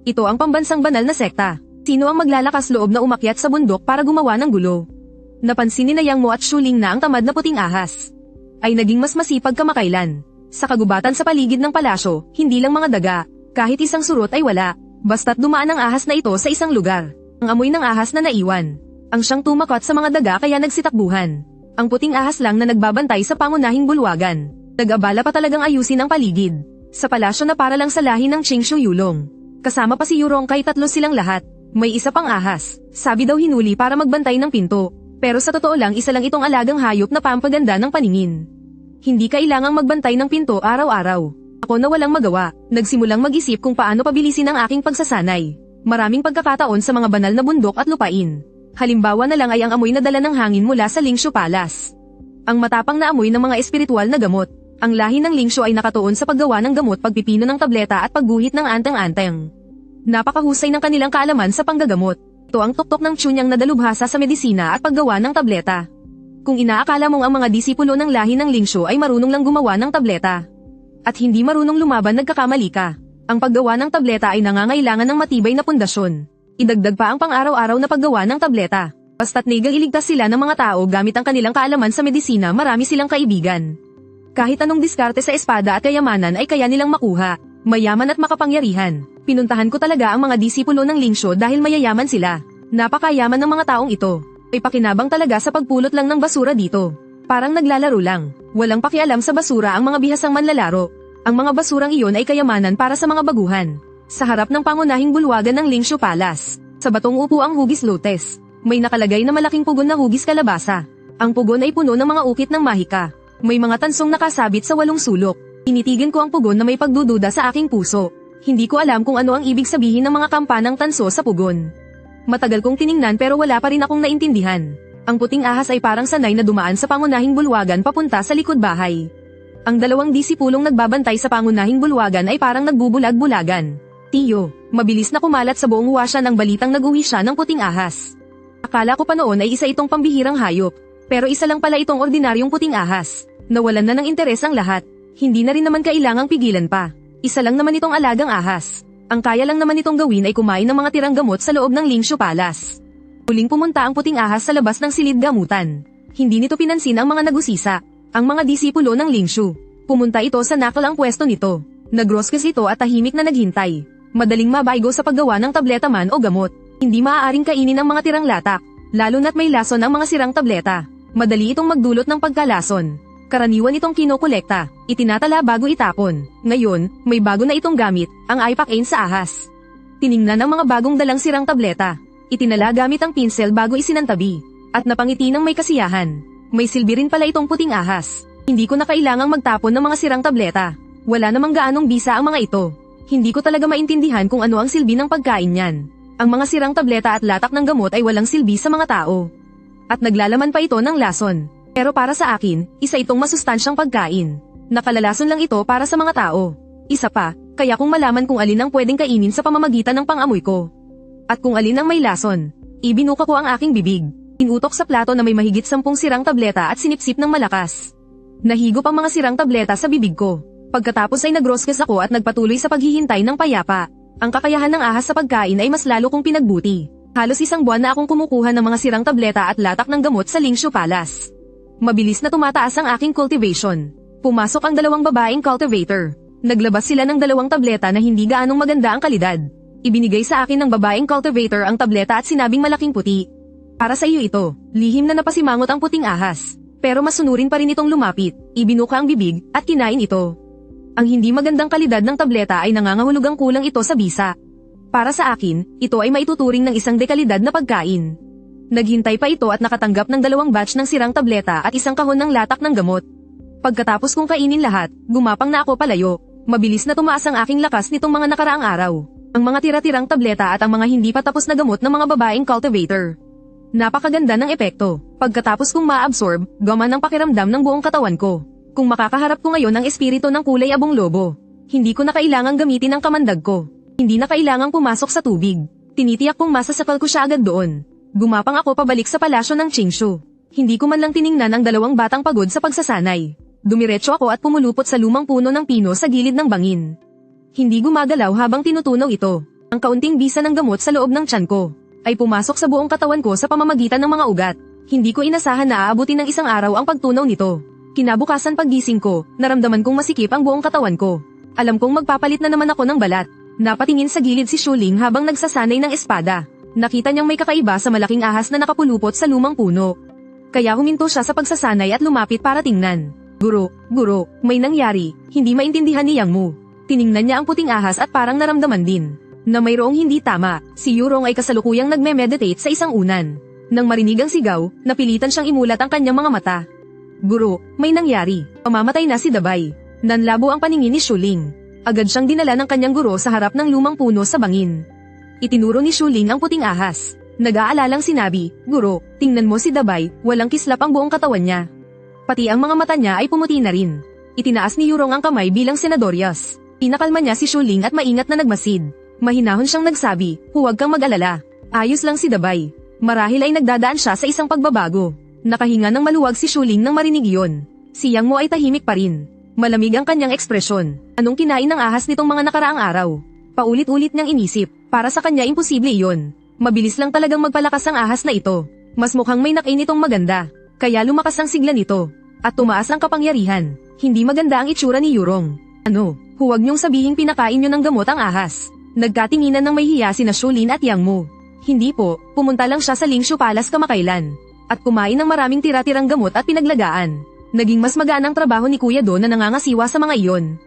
Ito ang pambansang banal na sekta. Sino ang maglalakas loob na umakyat sa bundok para gumawa ng gulo? Napansin ni na Yang Mo at Shuling na ang tamad na puting ahas ay naging mas masipag kamakailan. Sa kagubatan sa paligid ng palasyo, hindi lang mga daga. Kahit isang surot ay wala, basta't dumaan ang ahas na ito sa isang lugar. Ang amoy ng ahas na naiwan. Ang siyang tumakot sa mga daga kaya nagsitakbuhan. Ang puting ahas lang na nagbabantay sa pangunahing bulwagan. Nag-abala pa talagang ayusin ang paligid. Sa palasyo na para lang sa lahi ng Qingshu Yulong. Kasama pa si Yurong kay 3 silang lahat. May isa pang ahas. Sabi daw hinuli para magbantay ng pinto. Pero sa totoo lang isa lang itong alagang hayop na pampaganda ng paningin. Hindi kailangang magbantay ng pinto araw-araw. Ako na walang magawa, nagsimulang mag-isip kung paano pabilisin ang aking pagsasanay. Maraming pagkakataon sa mga banal na bundok at lupain. Halimbawa na lang ay ang amoy na dala ng hangin mula sa Lingshu Palace. Ang matapang na amoy ng mga espiritual na gamot. Ang lahi ng Lingshu ay nakatuon sa paggawa ng gamot, pagpipino ng tableta at pagguhit ng anteng-anteng. Napakahusay ng kanilang kaalaman sa panggagamot. Ito ang tuktok ng Chunyang na dalubhasa sa medisina at paggawa ng tableta. Kung inaakala mong ang mga disipulo ng lahi ng Lingshu ay marunong lang gumawa ng tableta at hindi marunong lumaban, nagkakamali ka. Ang paggawa ng tableta ay nangangailangan ng matibay na pundasyon. Idagdag pa ang pang-araw-araw na paggawa ng tableta. Basta't naigang iligtas sila ng mga tao gamit ang kanilang kaalaman sa medisina, marami silang kaibigan. Kahit anong diskarte sa espada at kayamanan ay kaya nilang makuha. Mayaman at makapangyarihan. Pinuntahan ko talaga ang mga disipulo ng Lingshu dahil mayayaman sila. Napakayaman ng mga taong ito. May pakinabang talaga sa pagpulot lang ng basura dito. Parang naglalaro lang. Walang pakialam sa basura ang mga bihasang manlalaro. Ang mga basurang iyon ay kayamanan para sa mga baguhan. Sa harap ng pangunahing bulwagan ng Lingshu Palace, sa batong upo ang hugis lotes. May nakalagay na malaking pugon na hugis kalabasa. Ang pugon ay puno ng mga ukit ng mahika. May mga tansong nakasabit sa 8 sulok. Tinitigan ko ang pugon na may pagdududa sa aking puso. Hindi ko alam kung ano ang ibig sabihin ng mga kampanang tanso sa pugon. Matagal kong tiningnan pero wala pa rin akong naintindihan. Ang puting ahas ay parang sanay na dumaan sa pangunahing bulwagan papunta sa likod bahay. Ang 2 disipulong nagbabantay sa pangunahing bulwagan ay parang nagbubulag-bulagan. Tiyo, mabilis na kumalat sa buong huwasya ng balitang nag-uwi siya ng puting ahas. Akala ko pa noon ay isa itong pambihirang hayop, pero isa lang pala itong ordinaryong puting ahas. Nawalan na ng interes ang lahat. Hindi na rin naman kailangang pigilan pa. Isa lang naman itong alagang ahas. Ang kaya lang naman itong gawin ay kumain ng mga tirang gamot sa loob ng Lingshu Palace. Huling pumunta ang puting ahas sa labas ng silid gamutan. Hindi nito pinansin ang mga nagusisa, ang mga disipulo ng Lingshu. Pumunta ito sa nakal ang pwesto nito. Nagroskes ito at tahimik na naghintay. Madaling mabaigo sa paggawa ng tableta man o gamot. Hindi maaaring kainin ang mga tirang latak, lalo na't may lason ang mga sirang tableta. Madali itong magdulot ng pagkalason. Karaniwan itong kinokolekta, itinatala bago itapon. Ngayon, may bago na itong gamit, ang iPack-Ain sa ahas. Tiningnan ang mga bagong dalang sirang tableta. Itinala gamit ang pinsel bago isinantabi. At napangiti ng may kasiyahan. May silbi rin pala itong puting ahas. Hindi ko na kailangang magtapon ng mga sirang tableta. Wala namang gaanong bisa ang mga ito. Hindi ko talaga maintindihan kung ano ang silbi ng pagkain niyan. Ang mga sirang tableta at latak ng gamot ay walang silbi sa mga tao. At naglalaman pa ito ng lason. Pero para sa akin, isa itong masustansyang pagkain. Nakalalason lang ito para sa mga tao. Isa pa, kaya kung malaman kung alin ang pwedeng kainin sa pamamagitan ng pangamoy ko. At kung alin ang may lason, ibinuka ko ang aking bibig. Inutok sa plato na may mahigit 10 sirang tableta at sinipsip ng malakas. Nahigop ang mga sirang tableta sa bibig ko. Pagkatapos ay nagroskas ako at nagpatuloy sa paghihintay ng payapa. Ang kakayahan ng ahas sa pagkain ay mas lalo kong pinagbuti. Halos 1 buwan na akong kumukuha ng mga sirang tableta at latak ng gamot sa Lingshu Palace. Mabilis na tumataas ang aking cultivation. Pumasok ang 2 babaeng cultivator. Naglabas sila ng 2 tableta na hindi gaanong maganda ang kalidad. Ibinigay sa akin ng babaeng cultivator ang tableta at sinabing malaking puti. Para sa iyo ito. Lihim na napasimangot ang puting ahas. Pero masunurin pa rin itong lumapit. Ibinuka ang bibig at kinain ito. Ang hindi magandang kalidad ng tableta ay nangangahulugang kulang ito sa bisa. Para sa akin, ito ay maituturing ng isang dekalidad na pagkain. Naghintay pa ito at nakatanggap ng 2 batch ng sirang tableta at 1 kahon ng latak ng gamot. Pagkatapos kong kainin lahat, gumapang na ako palayo. Mabilis na tumaas ang aking lakas nitong mga nakaraang araw. Ang mga tira-tirang tableta at ang mga hindi pa tapos na gamot ng mga babaeng cultivator. Napakaganda ng epekto. Pagkatapos kong ma-absorb, gaman ang pakiramdam ng buong katawan ko. Kung makakaharap ko ngayon ang espiritu ng kulay abong lobo, hindi ko na kailangang gamitin ang kamandag ko. Hindi na kailangang pumasok sa tubig. Tinitiyak kong masasakal ko siya agad doon. Gumapang ako pabalik sa palasyo ng Qingshu. Hindi ko man lang tiningnan ang 2 batang pagod sa pagsasanay. Dumiretso ako at pumulupot sa lumang puno ng pino sa gilid ng bangin. Hindi gumagalaw habang tinutunaw ito. Ang kaunting bisa ng gamot sa loob ng tiyan ko ay pumasok sa buong katawan ko sa pamamagitan ng mga ugat. Hindi ko inasahan na aabutin ng 1 araw ang pagtunaw nito. Kinabukasan paggising ko, naramdaman kong masikip ang buong katawan ko. Alam kong magpapalit na naman ako ng balat. Napatingin sa gilid si Shuling habang nagsasanay ng espada. Nakita niyang may kakaiba sa malaking ahas na nakapulupot sa lumang puno. Kaya huminto siya sa pagsasanay at lumapit para tingnan. Guro, may nangyari, hindi maintindihan ni Yang Mu. Tiningnan niya ang puting ahas at parang naramdaman din na mayroong hindi tama. Si Yurong ay kasalukuyang nagme-meditate sa isang unan. Nang marinig ang sigaw, napilitan siyang imulat ang kanyang mga mata. Guro, may nangyari. Pamamatay na si Dabay. Nanlabo ang paningin ni Shuling. Agad siyang dinala ng kanyang guro sa harap ng lumang puno sa bangin. Itinuro ni Shuling ang puting ahas. Nag-aalalang sinabi, Guro, tingnan mo si Dabay, walang kislap ang buong katawan niya. Pati ang mga mata niya ay pumuti na rin. Itinaas ni Yurong ang kamay bilang senadoryas. Pinakalma niya si Shuling at maingat na nagmasid. Mahinahon siyang nagsabi, huwag kang mag-alala. Ayos lang si Dabay. Marahil ay nagdadaan siya sa isang pagbabago. Nakahinga ng maluwag si Shuling nang marinig iyon. Si Yang Mo ay tahimik pa rin. Malamig ang kanyang ekspresyon. Anong kinain ng ahas nitong mga nakaraang araw? Paulit-ulit niyang inisip, para sa kanya imposible iyon. Mabilis lang talagang magpalakas ang ahas na ito. Mas mukhang may nakain itong maganda. Kaya lumakas ang sigla nito. At tumaas ang kapangyarihan. Hindi maganda ang itsura ni Yurong. Ano, huwag niyong sabihing pinakain niyo ng gamot ang ahas. Nagkatinginan ng may hiya sina Shulin at Yang Mu. Hindi po, pumunta lang siya sa Lingshu Palace kamakailan. At kumain ng maraming tira-tirang gamot at pinaglagaan. Naging mas magaan ang trabaho ni Kuya Do na nangangasiwa sa mga iyon.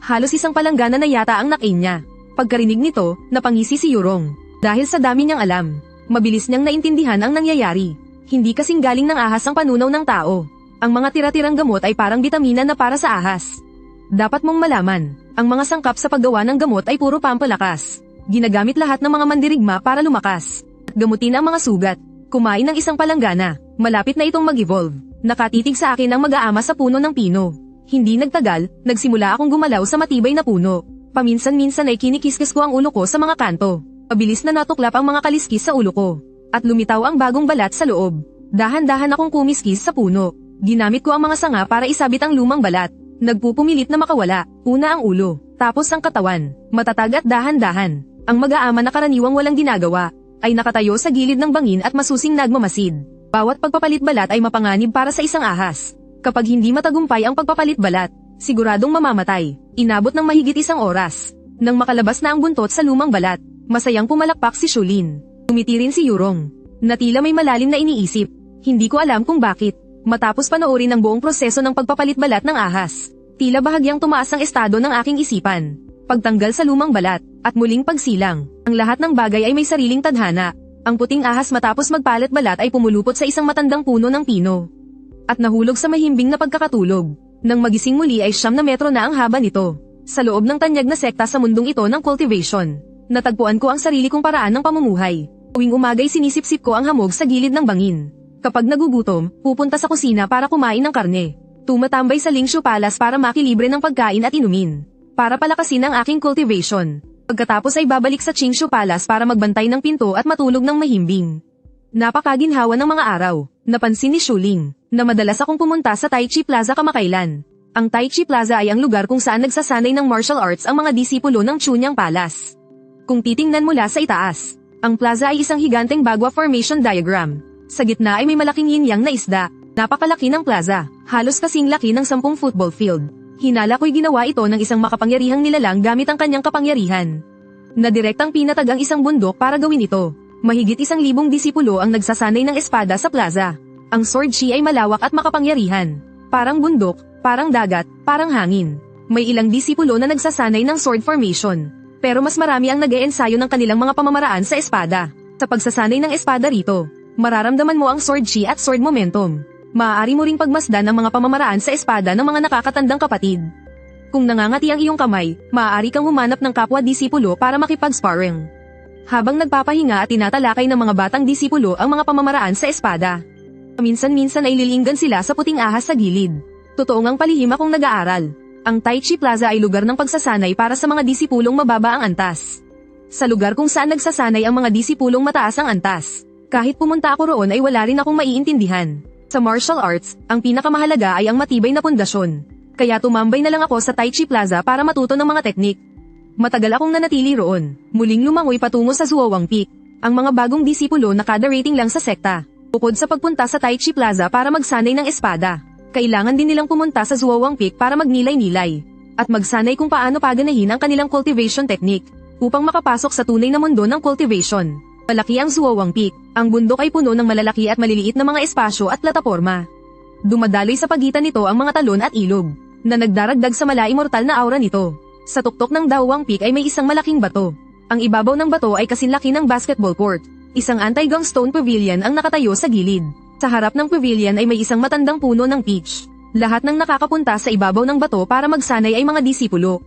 Halos isang palanggana na yata ang nakain niya. Pagkarinig nito, napangisi si Yurong. Dahil sa dami niyang alam, mabilis niyang naintindihan ang nangyayari. Hindi kasing galing ng ahas ang panunaw ng tao. Ang mga tira-tirang gamot ay parang bitamina na para sa ahas. Dapat mong malaman, ang mga sangkap sa paggawa ng gamot ay puro pampalakas. Ginagamit lahat ng mga mandirigma para lumakas. At gamutin ang mga sugat. Kumain ng isang palanggana, malapit na itong mag-evolve. Nakatitig sa akin ang mag-aama sa puno ng pino. Hindi nagtagal, nagsimula akong gumalaw sa matibay na puno. Paminsan-minsan ay kinikiskis ko ang ulo ko sa mga kanto. Mabilis na natuklap ang mga kaliskis sa ulo ko. At lumitaw ang bagong balat sa loob. Dahan-dahan akong kumiskis sa puno. Ginamit ko ang mga sanga para isabit ang lumang balat. Nagpupumilit na makawala. Una ang ulo, tapos ang katawan. Matatag at dahan-dahan. Ang mag-aama na karaniwang walang ginagawa ay nakatayo sa gilid ng bangin at masusing nagmamasid. Bawat pagpapalit balat ay mapanganib para sa isang ahas. Kapag hindi matagumpay ang pagpapalit balat, siguradong mamamatay. Inabot ng mahigit 1 oras. Nang makalabas na ang buntot sa lumang balat, masayang pumalakpak si Shulin. Tumiti rin si Yurong. Na tila may malalim na iniisip. Hindi ko alam kung bakit. Matapos panoorin ang buong proseso ng pagpapalit balat ng ahas, tila bahagyang tumaas ang estado ng aking isipan. Pagtanggal sa lumang balat, at muling pagsilang. Ang lahat ng bagay ay may sariling tadhana. Ang puting ahas matapos magpalit balat ay pumulupot sa isang matandang puno ng pino. At nahulog sa mahimbing na pagkakatulog. Nang magising muli ay 9 metro na ang haba nito. Sa loob ng tanyag na sekta sa mundong ito ng cultivation, natagpuan ko ang sarili kong paraan ng pamumuhay. Tuwing umagay sinisipsip ko ang hamog sa gilid ng bangin. Kapag nagugutom, pupunta sa kusina para kumain ng karne. Tumatambay sa Lingshu Palace para makilibre ng pagkain at inumin. Para palakasin ang aking cultivation. Pagkatapos ay babalik sa Qingshu Palace para magbantay ng pinto at matulog ng mahimbing. Napakaginhawa ng mga araw. Napansin ni Shuling na madalas akong pumunta sa Tai Chi Plaza kamakailan. Ang Tai Chi Plaza ay ang lugar kung saan nagsasanay ng martial arts ang mga disipulo ng Chunyang Palace. Kung titingnan mula sa itaas, ang plaza ay isang higanteng bagwa formation diagram. Sa gitna ay may malaking yin-yang na isda. Napakalaki ng plaza, halos kasing laki ng 10 football field. Hinala ko'y ginawa ito ng isang makapangyarihang nilalang gamit ang kanyang kapangyarihan. Nadirektang pinatag ang isang bundok para gawin ito. Mahigit 1,000 disipulo ang nagsasanay ng espada sa plaza. Ang sword chi ay malawak at makapangyarihan. Parang bundok, parang dagat, parang hangin. May ilang disipulo na nagsasanay ng sword formation. Pero mas marami ang nag-eensayo ng kanilang mga pamamaraan sa espada. Sa pagsasanay ng espada rito, mararamdaman mo ang sword chi at sword momentum. Maaari mo ring pagmasdan ang mga pamamaraan sa espada ng mga nakakatandang kapatid. Kung nangangati ang iyong kamay, maaari kang humanap ng kapwa disipulo para makipag-sparring. Habang nagpapahinga at tinatalakay ng mga batang disipulo ang mga pamamaraan sa espada. Minsan-minsan ay lilinggan sila sa puting ahas sa gilid. Totoo ngang palihim akong nag-aaral. Ang Tai Chi Plaza ay lugar ng pagsasanay para sa mga disipulong mababa ang antas. Sa lugar kung saan nagsasanay ang mga disipulong mataas ang antas, kahit pumunta ako roon ay wala rin akong maiintindihan. Sa martial arts, ang pinakamahalaga ay ang matibay na pundasyon. Kaya tumambay na lang ako sa Tai Chi Plaza para matuto ng mga teknik. Matagal akong nanatili roon. Muling lumangoy patungo sa Zuowang Peak. Ang mga bagong disipulo na kada rating lang sa sekta. Bukod sa pagpunta sa Tai Chi Plaza para magsanay ng espada, kailangan din nilang pumunta sa Zuowang Peak para magnilay-nilay. At magsanay kung paano paganahin ang kanilang cultivation technique, upang makapasok sa tunay na mundo ng cultivation. Malaki ang Zuowang Peak. Ang bundok ay puno ng malalaki at maliliit na mga espasyo at plataporma. Dumadaloy sa pagitan nito ang mga talon at ilog, na nagdaragdag sa mala-immortal na aura nito. Sa tuktok ng Dawang Peak ay may isang malaking bato. Ang ibabaw ng bato ay kasinlaki ng basketball court. Isang anti-gong stone pavilion ang nakatayo sa gilid. Sa harap ng pavilion ay may isang matandang puno ng peach. Lahat ng nakakapunta sa ibabaw ng bato para magsanay ay mga disipulo.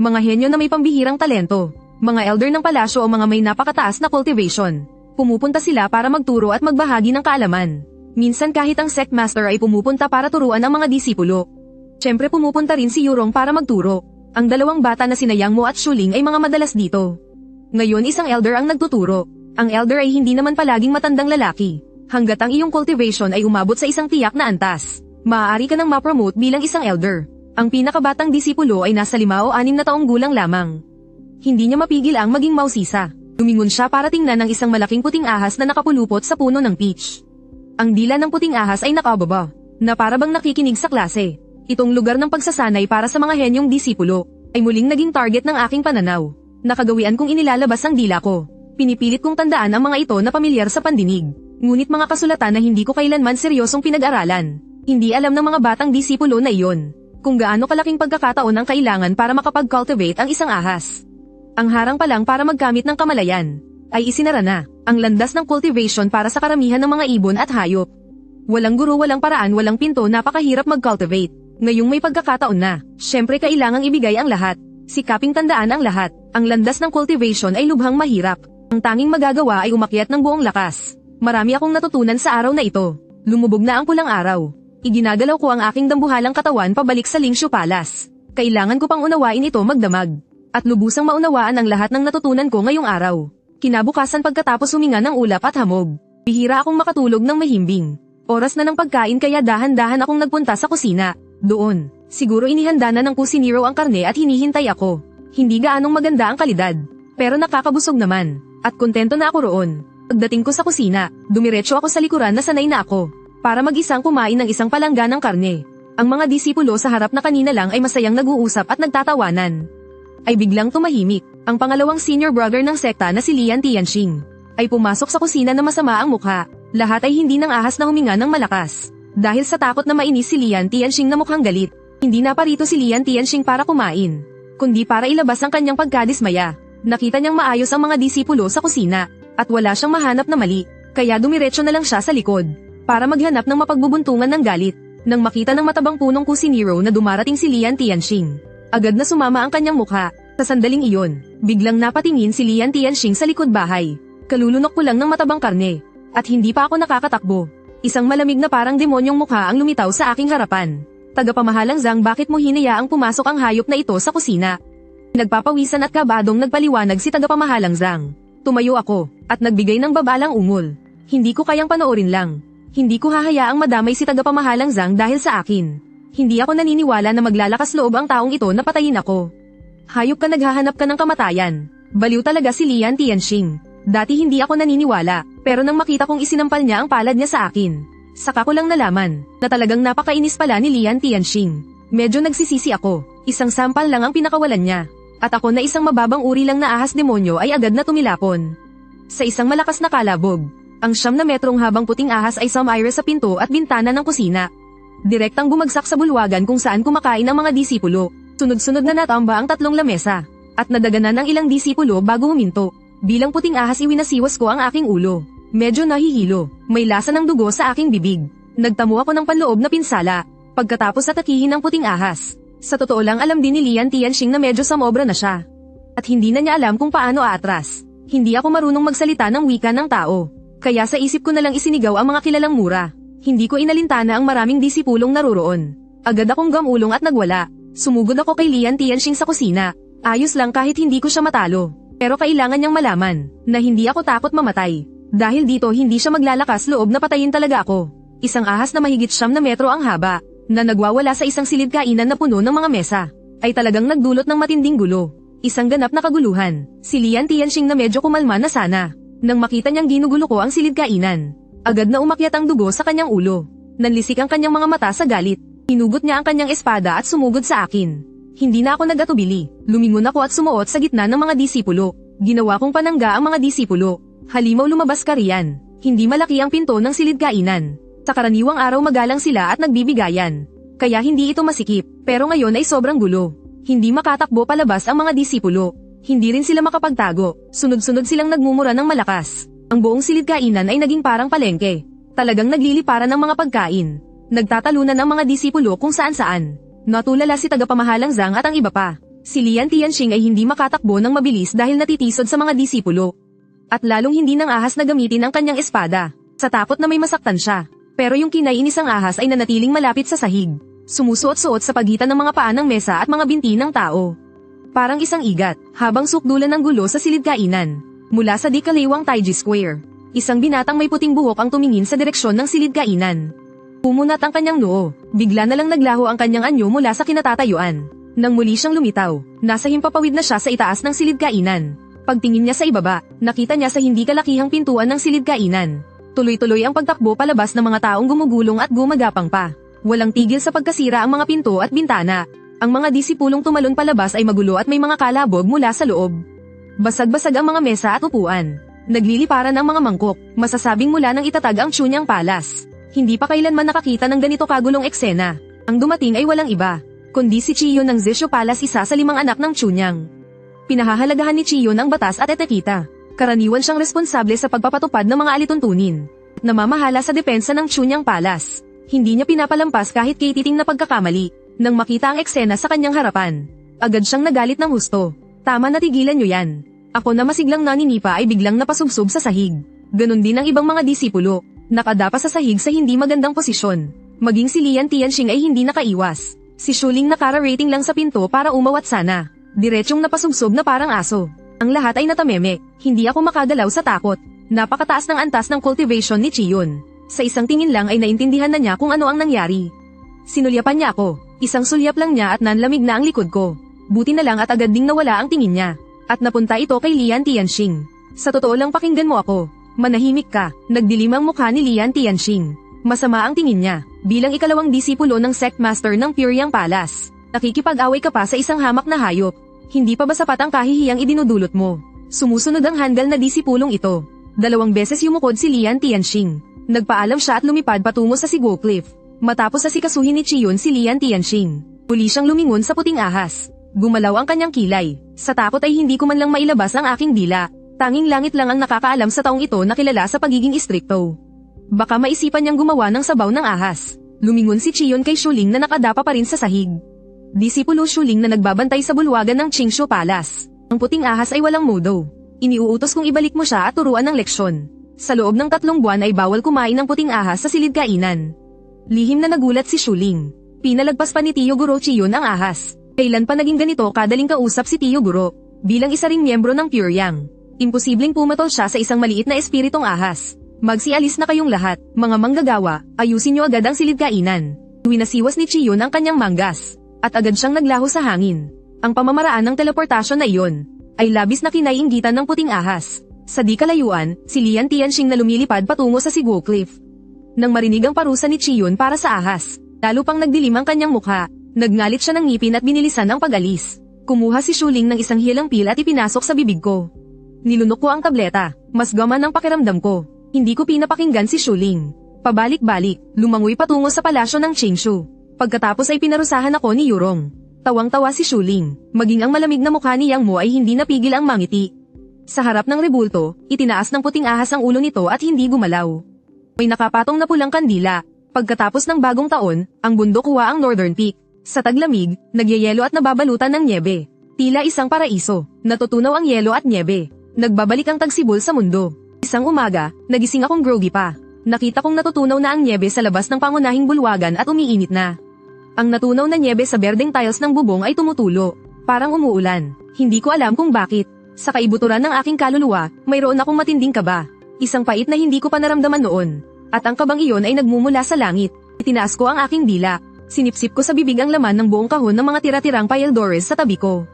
Mga henyo na may pambihirang talento. Mga elder ng palasyo o mga may napakataas na cultivation. Pumupunta sila para magturo at magbahagi ng kaalaman. Minsan kahit ang sect master ay pumupunta para turuan ang mga disipulo. Siyempre pumupunta rin si Yurong para magturo. Ang dalawang bata na sina Yang Mo at Shuling ay mga madalas dito. Ngayon isang elder ang nagtuturo. Ang elder ay hindi naman palaging matandang lalaki. Hanggat ang iyong cultivation ay umabot sa isang tiyak na antas, maaari ka nang ma-promote bilang isang elder. Ang pinakabatang disipulo ay nasa 5 o 6 na taong gulang lamang. Hindi niya mapigil ang maging mausisa. Lumingon siya para tingnan ang isang malaking puting ahas na nakapulupot sa puno ng peach. Ang dila ng puting ahas ay nakababa, na parabang nakikinig sa klase. Itong lugar ng pagsasanay para sa mga henyong disipulo, ay muling naging target ng aking pananaw. Nakagawian kong inilalabas ang dila ko. Pinipilit kong tandaan ang mga ito na pamilyar sa pandinig. Ngunit mga kasulatan na hindi ko kailanman seryosong pinag-aralan. Hindi alam ng mga batang disipulo na iyon, kung gaano kalaking pagkakataon ang kailangan para makapag-cultivate ang isang ahas. Ang harang pa lang para magkamit ng kamalayan, ay isinara na, ang landas ng cultivation para sa karamihan ng mga ibon at hayop. Walang guro, walang paraan, walang pinto, napakahirap mag-cultivate. Ngayong may pagkakataon na, syempre kailangang ibigay ang lahat. Sikaping tandaan ang lahat. Ang landas ng cultivation ay lubhang mahirap. Ang tanging magagawa ay umakyat ng buong lakas. Marami akong natutunan sa araw na ito. Lumubog na ang pulang araw. Iginagalaw ko ang aking dambuhalang katawan pabalik sa Lingshu Palace. Kailangan ko pang unawain ito magdamag. At lubusang maunawaan ang lahat ng natutunan ko ngayong araw. Kinabukasan pagkatapos huminga ng ulap at hamog, bihira akong makatulog ng mahimbing. Oras na ng pagkain kaya dahan-dahan akong nagpunta sa kusina. Doon, siguro inihanda na ng kusinero ang karne at hinihintay ako. Hindi gaanong maganda ang kalidad, pero nakakabusog naman, at kontento na ako roon. Pagdating ko sa kusina, dumiretso ako sa likuran na sanay na ako, para mag-isang kumain ng isang palangga ng karne. Ang mga disipulo sa harap na kanina lang ay masayang nag-uusap at nagtatawanan. Ay biglang tumahimik, ang pangalawang senior brother ng sekta na si Lian Tianxing. Ay pumasok sa kusina na masama ang mukha. Lahat ay hindi nang ahas na huminga ng malakas. Dahil sa takot na mainis si Lian Tianxing na mukhang galit. Hindi na parito si Lian Tianxing para kumain, kundi para ilabas ang kanyang pagkadismaya. Nakita niyang maayos ang mga disipulo sa kusina, at wala siyang mahanap na mali. Kaya dumiretso na lang siya sa likod, para maghanap ng mapagbubuntungan ng galit. Nang makita ng matabang punong kusinero na dumarating si Lian Tianxing, agad na sumama ang kanyang mukha. Sa sandaling iyon, biglang napatingin si Lian Tianxing sa likod bahay. Kalulunok ko lang ng matabang karne, at hindi pa ako nakakatakbo. Isang malamig na parang demonyong mukha ang lumitaw sa aking harapan. Tagapamahalang Zhang, bakit mo hinayaang pumasok ang hayop na ito sa kusina? Nagpapawisan at kabadong nagpaliwanag si tagapamahalang Zhang. Tumayo ako, at nagbigay ng babalang ungol. Hindi ko kayang panoorin lang. Hindi ko hahayaang madamay si tagapamahalang Zhang dahil sa akin. Hindi ako naniniwala na maglalakas loob ang taong ito na patayin ako. Hayop ka, naghahanap ka ng kamatayan. Baliw talaga si Lian Tianxing. Dati hindi ako naniniwala, pero nang makita kong isinampal niya ang palad niya sa akin, saka ko lang nalaman na talagang napakainis pala ni Lian Tianxing. Medyo nagsisisi ako, isang sampal lang ang pinakawalan niya. At ako na isang mababang uri lang na ahas demonyo ay agad na tumilapon. Sa isang malakas na kalabog, ang 9 na metrong habang puting ahas ay sumire sa pinto at bintana ng kusina. Direktang bumagsak sa bulwagan kung saan kumakain ang mga disipulo. Sunod-sunod na natamba ang 3 lamesa, at nadaganan ang ilang disipulo bago huminto. Bilang puting ahas iwinasiwas ko ang aking ulo. Medyo nahihilo, may lasa ng dugo sa aking bibig. Nagtamo ako ng panloob na pinsala, pagkatapos atakihin ng puting ahas. Sa totoo lang, alam din ni Lian Tianxing na medyo samobra na siya. At hindi na niya alam kung paano aatras. Hindi ako marunong magsalita ng wika ng tao. Kaya sa isip ko na lang isinigaw ang mga kilalang mura. Hindi ko inalintana ang maraming disipulong naroroon. Agad akong gamulong at nagwala. Sumugod ako kay Lian Tianxing sa kusina. Ayos lang kahit hindi ko siya matalo. Pero kailangan niyang malaman na hindi ako takot mamatay. Dahil dito hindi siya maglalakas loob na patayin talaga ako. Isang ahas na mahigit 9 na metro ang haba, na nagwawala sa isang silid kainan na puno ng mga mesa, ay talagang nagdulot ng matinding gulo. Isang ganap na kaguluhan. Si Lian Tianxing na medyo kumalma na sana. Nang makita niyang ginugulo ko ang silid kainan, agad na umakyat ang dugo sa kanyang ulo. Nanlisik ang kanyang mga mata sa galit. Hinugot niya ang kanyang espada at sumugod sa akin. Hindi na ako nag-atubili. Lumingon ako at sumuot sa gitna ng mga disipulo. Ginawa kong panangga ang mga disipulo. Halimaw, lumabas ka riyan. Hindi malaki ang pinto ng silid kainan. Sa karaniwang araw magalang sila at nagbibigayan. Kaya hindi ito masikip, pero ngayon ay sobrang gulo. Hindi makatakbo palabas ang mga disipulo. Hindi rin sila makapagtago. Sunod-sunod silang nagmumura ng malakas. Ang buong silid kainan ay naging parang palengke. Talagang nagliliparan ng mga pagkain. Nagtatalunan ang mga disipulo kung saan-saan. Natulala si tagapamahalang Zhang at ang iba pa. Si Lian Tianxing ay hindi makatakbo ng mabilis dahil natitisod sa mga disipulo. At lalong hindi nang ahas na gamitin ang kanyang espada, sa takot na may masaktan siya. Pero yung kinainisang ahas ay nanatiling malapit sa sahig. Sumusuot-suot sa pagitan ng mga paa ng mesa at mga binti ng tao. Parang isang igat, habang sukdulan ng gulo sa silid kainan. Mula sa di kaliwang Taiji Square, isang binatang may puting buhok ang tumingin sa direksyon ng silid kainan. Pumunat ang kanyang noo, bigla na lang naglaho ang kanyang anyo mula sa kinatatayuan. Nang muli siyang lumitaw, nasa himpapawid na siya sa itaas ng silid kainan. Pagtingin niya sa ibaba, nakita niya sa hindi kalakihang pintuan ng silid kainan. Tuloy-tuloy ang pagtakbo palabas ng mga taong gumugulong at gumagapang pa. Walang tigil sa pagkasira ang mga pinto at bintana. Ang mga disipulong tumalon palabas ay magulo at may mga kalabog mula sa loob. Basag-basag ang mga mesa at upuan. Nagliliparan ang mga mangkok, masasabing mula nang itatag ang Chunyang Palace. Hindi pa kailanman nakakita ng ganito kagulong eksena. Ang dumating ay walang iba, kundi si Chiyon ng Zishu Palace, isa sa 5 anak ng Chunyang. Pinahahalagahan ni Chiyon ang batas at etiketa. Karaniwan siyang responsable sa pagpapatupad ng mga alituntunin. Namamahala sa depensa ng Chunyang Palace. Hindi niya pinapalampas kahit kay titing na pagkakamali. Nang makita ang eksena sa kanyang harapan, agad siyang nagalit ng husto. Tama na, tigilan niyo yan. Ako na masiglang naninipa ay biglang napasubsob sa sahig. Ganon din ang ibang mga disipulo. Nakadapa sa sahig sa hindi magandang posisyon. Maging si Lian Tianxing ay hindi nakaiwas. Si Shuling nakara-rating lang sa pinto para umawat sana. Diretsyong napasubsob na parang aso. Ang lahat ay natameme. Hindi ako makagalaw sa takot. Napakataas ng antas ng cultivation ni Chiyon. Sa isang tingin lang ay naintindihan na niya kung ano ang nangyari. Sinulyapan niya ako. Isang sulyap lang niya at nanlamig na ang likod ko. Buti na lang at agad ding nawala ang tingin niya. At napunta ito kay Lian Tianxing. Sa totoo lang, pakinggan mo ako. Manahimik ka. Nagdilim ang mukha ni Lian Tianxing. Masama ang tingin niya. Bilang ikalawang disipulo ng sect master ng Pyongyang Palace, nakikipag-away ka pa sa isang hamak na hayop. Hindi pa ba sapat ang kahihiyang idinudulot mo? Sumusunod ang handal na disipulong ito. 2 beses yumukod si Lian Tianxing. Nagpaalam siya at lumipad patungo sa Sigo Cliff. Matapos asikasuhin ni Chiyon si Lian Tianxing, huli siyang lumingon sa puting ahas. Gumalaw ang kanyang kilay. Sa takot ay hindi ko man lang mailabas ang aking dila. Tanging langit lang ang nakakaalam sa taong ito na kilala sa pagiging istrikto. Baka maisipan niyang gumawa ng sabaw ng ahas. Lumingon si Chiyon kay Shuling na nakadapa pa rin sa sahig. Disipulo Shuling na nagbabantay sa bulwagan ng Qingshu Palace. Ang puting ahas ay walang modo. Iniuutos kong ibalik mo siya at turuan ng leksyon. Sa loob ng 3 buwan ay bawal kumain ng puting ahas sa silid kainan. Lihim na nagulat si Shuling. Pinalagpas pa ni Tio Guro Chiyon ang ahas. Kailan pa naging ganito kadaling kausap si Tio Guro? Bilang isa ring miyembro ng Pure Yang. Imposibleng pumatol siya sa isang maliit na espiritong ahas. Magsialis na kayong lahat, mga manggagawa, ayusin niyo agad ang silid kainan. Winasiwas ni Chiyon ang kanyang manggas. At agad siyang naglaho sa hangin. Ang pamamaraan ng teleportasyon na iyon ay labis na kinaiinggitan ng puting ahas. Sa di kalayuan, si Lian Tianxing na lumilipad patungo sa Siguo Cliff. Nang marinig ang parusa ni Chiyon para sa ahas, lalo pang nagdilim ang kanyang mukha. Nagngalit siya ng ngipin at binilisan ang pag-alis. Kumuha si Shuling ng isang hilang pil at ipinasok sa bibig ko. Nilunok ko ang tableta. Mas gaman ang pakiramdam ko. Hindi ko pinapakinggan si Shuling. Pabalik-balik, lumangoy patungo sa palasyo ng Qingshu. Pagkatapos ay pinarusahan ako ni Yurong. Tawang-tawa si Shuling. Maging ang malamig na mukha ni Yang Mo ay hindi napigil ang mangiti. Sa harap ng rebulto, itinaas ng puting ahas ang ulo nito at hindi gumalaw. May nakapatong na pulang kandila. Pagkatapos ng bagong taon, ang bundok huwa ang Northern Peak. Sa taglamig, nagyayelo at nababalutan ng nyebe. Tila isang paraiso, natutunaw ang yelo at nyebe. Nagbabalik ang tagsibol sa mundo. Isang umaga, nagising akong groggy pa. Nakita kong natutunaw na ang nyebe sa labas ng pangunahing bulwagan at umiinit na. Ang natunaw na nyebe sa berdeng tiles ng bubong ay tumutulo. Parang umuulan. Hindi ko alam kung bakit. Sa kaibuturan ng aking kaluluwa, mayroon akong matinding kaba. Isang pait na hindi ko pa naramdaman noon. At ang kabang iyon ay nagmumula sa langit. Itinaas ko ang aking dila. Sinipsip ko sa bibig ang laman ng buong kahon ng mga tira-tirang Pyldores sa tabi ko.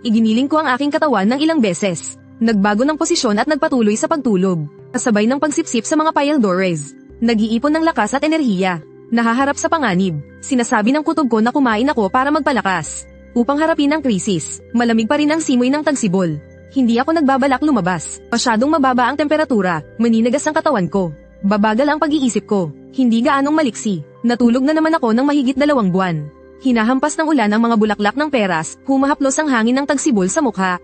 Iginiling ko ang aking katawan ng ilang beses. Nagbago ng posisyon at nagpatuloy sa pagtulog. Kasabay ng pagsipsip sa mga Pyldores. Nag-iipon ng lakas at enerhiya. Nahaharap sa panganib. Sinasabi ng kutob ko na kumain ako para magpalakas. Upang harapin ang krisis, malamig pa rin ang simoy ng tagsibol. Hindi ako nagbabalak lumabas. Masyadong mababa ang temperatura, maninagas ang katawan ko. Babagal ang pag-iisip ko. Hindi gaanong maliksi. Natulog na naman ako ng mahigit 2 buwan. Hinahampas ng ulan ang mga bulaklak ng peras, humahaplos ang hangin ng tagsibol sa mukha.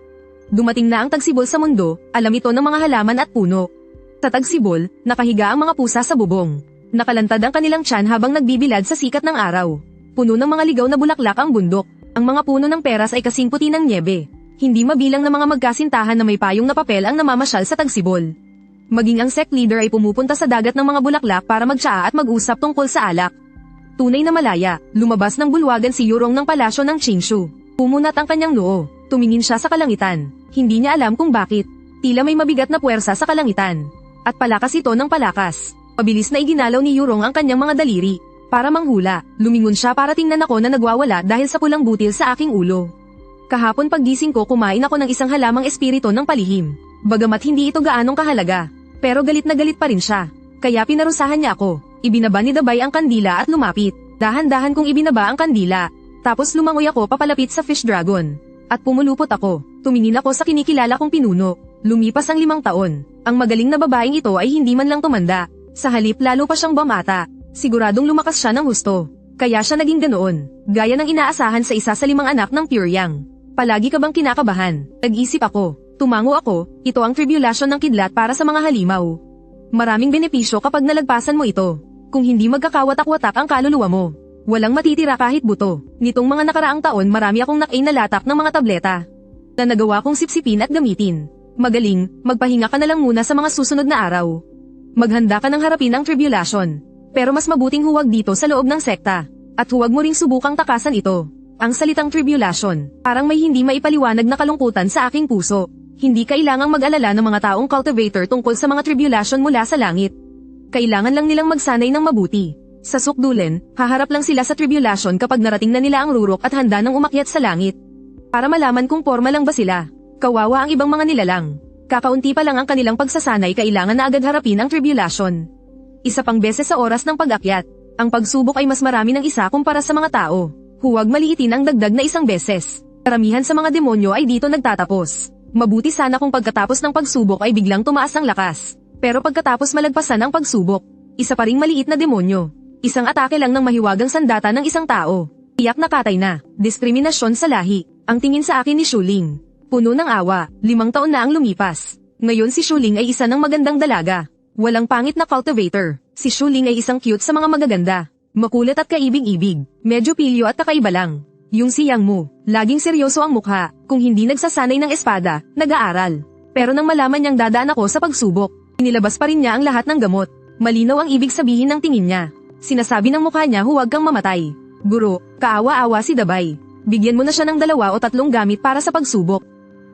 Dumating na ang tagsibol sa mundo, alam ito ng mga halaman at puno. Sa tagsibol, nakahiga ang mga pusa sa bubong. Nakalantad ang kanilang tiyan habang nagbibilad sa sikat ng araw. Puno ng mga ligaw na bulaklak ang bundok. Ang mga puno ng peras ay kasing puti ng nyebe. Hindi mabilang na mga magkasintahan na may payong na papel ang namamasyal sa tagsibol. Maging ang sect leader ay pumupunta sa dagat ng mga bulaklak para magtsaa at mag-usap tungkol sa alak. Tunay na malaya, lumabas ng bulwagan si Yurong ng palasyo ng Qingshu. Pumunat ang kanyang noo, tumingin siya sa kalangitan. Hindi niya alam kung bakit. Tila may mabigat na puwersa sa kalangitan. At palakas ito ng palakas. Pabilis na iginalaw ni Yurong ang kanyang mga daliri. Para manghula, lumingon siya para tingnan ako na nagwawala dahil sa pulang butil sa aking ulo. Kahapon paggising ko kumain ako ng isang halamang espiritu ng palihim. Bagamat hindi ito gaanong kahalaga. Pero galit na galit pa rin siya. Kaya pinarusahan niya ako. Ibinaba ni Dabay ang kandila at lumapit. Dahan-dahan kong ibinaba ang kandila. Tapos lumangoy ako papalapit sa fish dragon. At pumulupot ako. Tumingin ako sa kinikilala kong pinuno. Lumipas ang 5 taon. Ang magaling na babaeng ito ay hindi man lang tumanda. Sa halip lalo pa siyang bumata. Siguradong lumakas siya ng husto. Kaya siya naging ganoon. Gaya ng inaasahan sa isa sa 5 anak ng Pure Yang. Palagi ka bang kinakabahan? Nag-isip ako. Tumango ako, ito ang tribulation ng kidlat para sa mga halimaw. Maraming benepisyo kapag nalagpasan mo ito. Kung hindi magkakawatak-watak ang kaluluwa mo. Walang matitira kahit buto. Nitong mga nakaraang taon marami akong nakainalatak ng mga tableta. Na nagawa kong sipsipin at gamitin. Magaling, magpahinga ka na lang muna sa mga susunod na araw. Maghanda ka ng harapin ang tribulation. Pero mas mabuting huwag dito sa loob ng sekta. At huwag mo ring subukang takasan ito. Ang salitang tribulation, parang may hindi maipaliwanag na kalungkutan sa aking puso. Hindi kailangang mag-alala ng mga taong cultivator tungkol sa mga tribulation mula sa langit. Kailangan lang nilang magsanay ng mabuti. Sa sukdulen, haharap lang sila sa tribulation kapag narating na nila ang rurok at handa ng umakyat sa langit. Para malaman kung porma lang ba sila. Kawawa ang ibang mga nilalang. Kakaunti pa lang ang kanilang pagsasanay, kailangan na agad harapin ang tribulation. Isa pang beses sa oras ng pag-akyat. Ang pagsubok ay mas marami ng isa kumpara sa mga tao. Huwag maliitin ang dagdag na 1 beses. Karamihan sa mga demonyo ay dito nagtatapos. Mabuti sana kung pagkatapos ng pagsubok ay biglang tumaas ang lakas. Pero pagkatapos malagpasan ang pagsubok, isa pa ring maliit na demonyo. Isang atake lang ng mahiwagang sandata ng isang tao. Tiyak na katay na. Diskriminasyon sa lahi. Ang tingin sa akin ni Shuling. Puno ng awa. 5 taon na ang lumipas. Ngayon si Shuling ay isa ng magandang dalaga. Walang pangit na cultivator. Si Shuling ay isang cute sa mga magaganda. Makulit at kaibig-ibig. Medyo pilyo at kakaiba lang. Yung si Yang Mu, laging seryoso ang mukha. Kung hindi nagsasanay ng espada, nag-aaral. Pero nang malaman niyang dadaan ako sa pagsubok, Inilabas pa rin niya ang lahat ng gamot. Malinaw ang ibig sabihin ng tingin niya. Sinasabi ng mukha niya, huwag kang mamatay. Guro, kaawa-awa si Dabay. Bigyan mo na siya ng 2 o 3 gamit para sa pagsubok.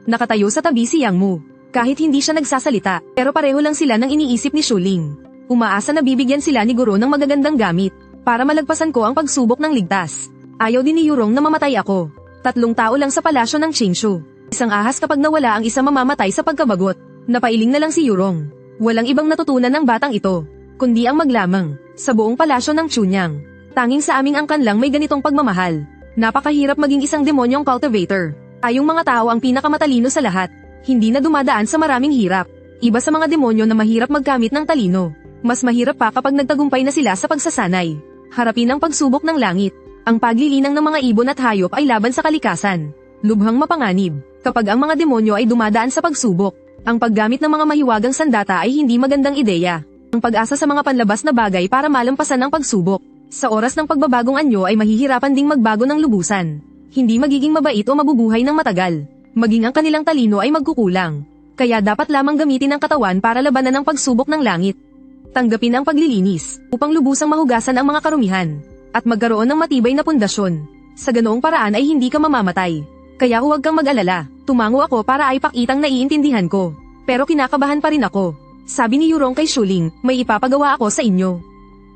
Nakatayo sa tabi si Yang Mu. Kahit hindi siya nagsasalita, pero pareho lang sila ng iniisip ni Shuling. Umaasa na bibigyan sila ni Guro ng magagandang gamit, para malagpasan ko ang pagsubok ng ligtas. Ayaw din ni Yurong na mamatay ako. 3 tao lang sa palasyo ng Qingshu. Isang ahas kapag nawala ang isa mamamatay sa pagkabagot. Napailing na lang si Yurong. Walang ibang natutunan ng batang ito, kundi ang maglamang, sa buong palasyo ng Chunyang. Tanging sa aming angkan lang may ganitong pagmamahal. Napakahirap maging isang demonyong cultivator. Tayong mga tao ang pinakamatalino sa lahat. Hindi na dumadaan sa maraming hirap. Iba sa mga demonyo na mahirap magkamit ng talino. Mas mahirap pa kapag nagtagumpay na sila sa pagsasanay. Harapin ang pagsubok ng langit. Ang paglilinang ng mga ibon at hayop ay laban sa kalikasan. Lubhang mapanganib. Kapag ang mga demonyo ay dumadaan sa pagsubok, ang paggamit ng mga mahiwagang sandata ay hindi magandang ideya. Ang pag-asa sa mga panlabas na bagay para malampasan ang pagsubok. Sa oras ng pagbabagong anyo ay mahihirapan ding magbago ng lubusan. Hindi magiging mabait o mabubuhay ng matagal. Maging ang kanilang talino ay magkukulang. Kaya dapat lamang gamitin ang katawan para labanan ang pagsubok ng langit. Tanggapin ang paglilinis, upang lubusang mahugasan ang mga karumihan, at magkaroon ng matibay na pundasyon. Sa ganoong paraan ay hindi ka mamamatay. Kaya huwag kang mag-alala, tumango ako para ay pakitang naiintindihan ko. Pero kinakabahan pa rin ako. Sabi ni Yurong kay Shuling, may ipapagawa ako sa inyo.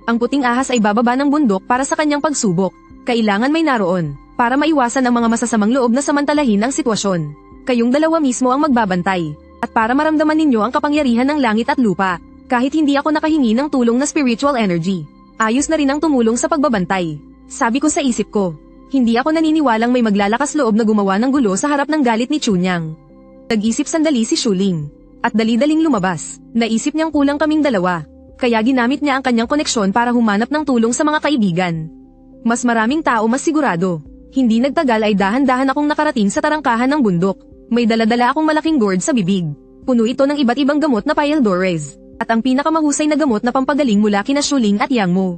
Ang puting ahas ay bababa ng bundok para sa kanyang pagsubok. Kailangan may naroon, para maiwasan ang mga masasamang loob na samantalahin ang sitwasyon. Kayong dalawa mismo ang magbabantay, at para maramdaman ninyo ang kapangyarihan ng langit at lupa, kahit hindi ako nakahingi ng tulong na spiritual energy. Ayos na rin ang tumulong sa pagbabantay. Sabi ko sa isip ko, hindi ako naniniwalang may maglalakas loob na gumawa ng gulo sa harap ng galit ni Chunyang. Nag-isip sandali si Shuling, at dali-daling lumabas. Naisip niyang kulang kaming dalawa, kaya ginamit niya ang kanyang koneksyon para humanap ng tulong sa mga kaibigan. Mas maraming tao mas sigurado. Hindi nagtagal ay dahan-dahan akong nakarating sa tarangkahan ng bundok. May daladala akong malaking gourd sa bibig. Puno ito ng iba't ibang gamot na Pyldores, at ang pinakamahusay na gamot na pampagaling mula kina Shuling at Yang Mu.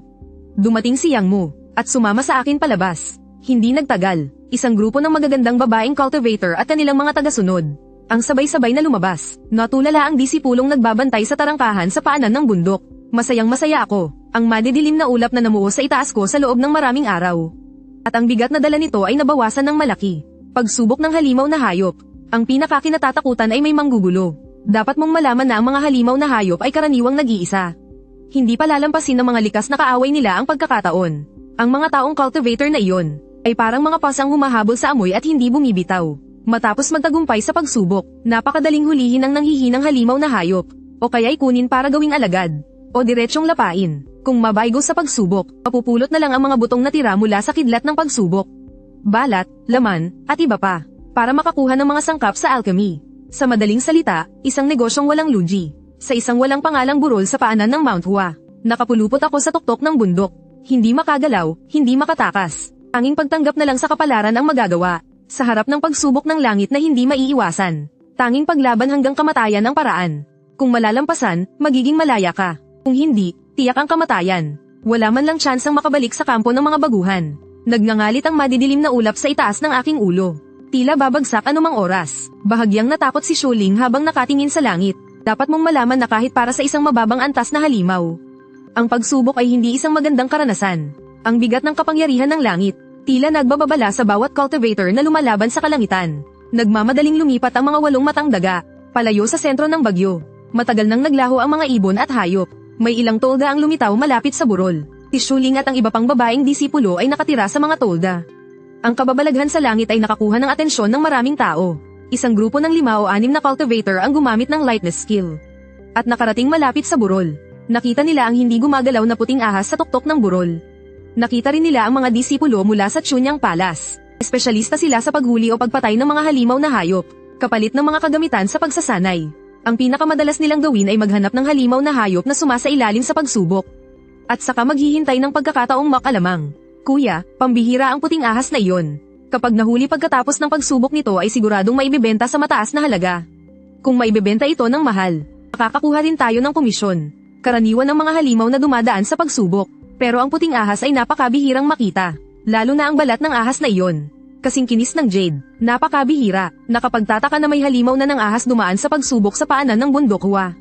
Dumating si Yang Mu, at sumama sa akin palabas. Hindi nagtagal, isang grupo ng magagandang babaeng cultivator at kanilang mga tagasunod. Ang sabay-sabay na lumabas, natulala ang disipulong nagbabantay sa tarangkahan sa paanan ng bundok. Masayang-masaya ako, ang madidilim na ulap na namuo sa itaas ko sa loob ng maraming araw. At ang bigat na dala nito ay nabawasan ng malaki. Pagsubok ng halimaw na hayop. Ang pinakakinatatakutan ay may manggugulo. Dapat mong malaman na ang mga halimaw na hayop ay karaniwang nag-iisa. Hindi pa lalampasin ng mga likas na kaaway nila ang pagkakataon. Ang mga taong cultivator na iyon ay parang mga pasang humahabol sa amoy at hindi bumibitaw. Matapos magtagumpay sa pagsubok, napakadaling hulihin ang nanghihinang halimaw na hayop, o kaya'y kunin para gawing alagad, o diretsyong lapain. Kung mabaygo sa pagsubok, mapupulot na lang ang mga butong natira mula sa kidlat ng pagsubok. Balat, laman, at iba pa, para makakuha ng mga sangkap sa alchemy. Sa madaling salita, isang negosyong walang lugi. Sa isang walang pangalang burol sa paanan ng Mount Hua, nakapulupot ako sa tuktok ng bundok. Hindi makagalaw, hindi makatakas. Tanging pagtanggap na lang sa kapalaran ang magagawa. Sa harap ng pagsubok ng langit na hindi maiiwasan. Tanging paglaban hanggang kamatayan ang paraan. Kung malalampasan, magiging malaya ka. Kung hindi, tiyak ang kamatayan. Wala man lang tsansang makabalik sa kampo ng mga baguhan. Nagngangalit ang madidilim na ulap sa itaas ng aking ulo. Tila babagsak anumang oras. Bahagyang natakot si Shuling habang nakatingin sa langit. Dapat mong malaman na kahit para sa isang mababang antas na halimaw, ang pagsubok ay hindi isang magandang karanasan. Ang bigat ng kapangyarihan ng langit, tila nagbababala sa bawat cultivator na lumalaban sa kalangitan. Nagmamadaling lumipat ang mga 8 matang daga, palayo sa sentro ng bagyo. Matagal nang naglaho ang mga ibon at hayop. May ilang tolda ang lumitaw malapit sa burol. Si Shuling at ang iba pang babaeng disipulo ay nakatira sa mga tolda. Ang kababalaghan sa langit ay nakakuha ng atensyon ng maraming tao. Isang grupo ng 5 o 6 na cultivator ang gumamit ng lightness skill. At nakarating malapit sa burol. Nakita nila ang hindi gumagalaw na puting ahas sa tuktok ng burol. Nakita rin nila ang mga disipulo mula sa Chunyang Palace. Espesyalista sila sa paghuli o pagpatay ng mga halimaw na hayop, kapalit ng mga kagamitan sa pagsasanay. Ang pinakamadalas nilang gawin ay maghanap ng halimaw na hayop na sumasailalim sa pagsubok. At saka maghihintay ng pagkakataong makalamang. Kuya, pambihira ang puting ahas na iyon. Kapag nahuli pagkatapos ng pagsubok nito ay siguradong maibebenta sa mataas na halaga. Kung maibebenta ito ng mahal, makakakuha rin tayo ng komisyon. Karaniwan ng mga halimaw na dumadaan sa pagsubok. Pero ang puting ahas ay napakabihirang makita. Lalo na ang balat ng ahas na iyon. Kasing kinis ng jade, napakabihira. Nakapagtataka na may halimaw na ng ahas dumaan sa pagsubok sa paanan ng bundok Hua.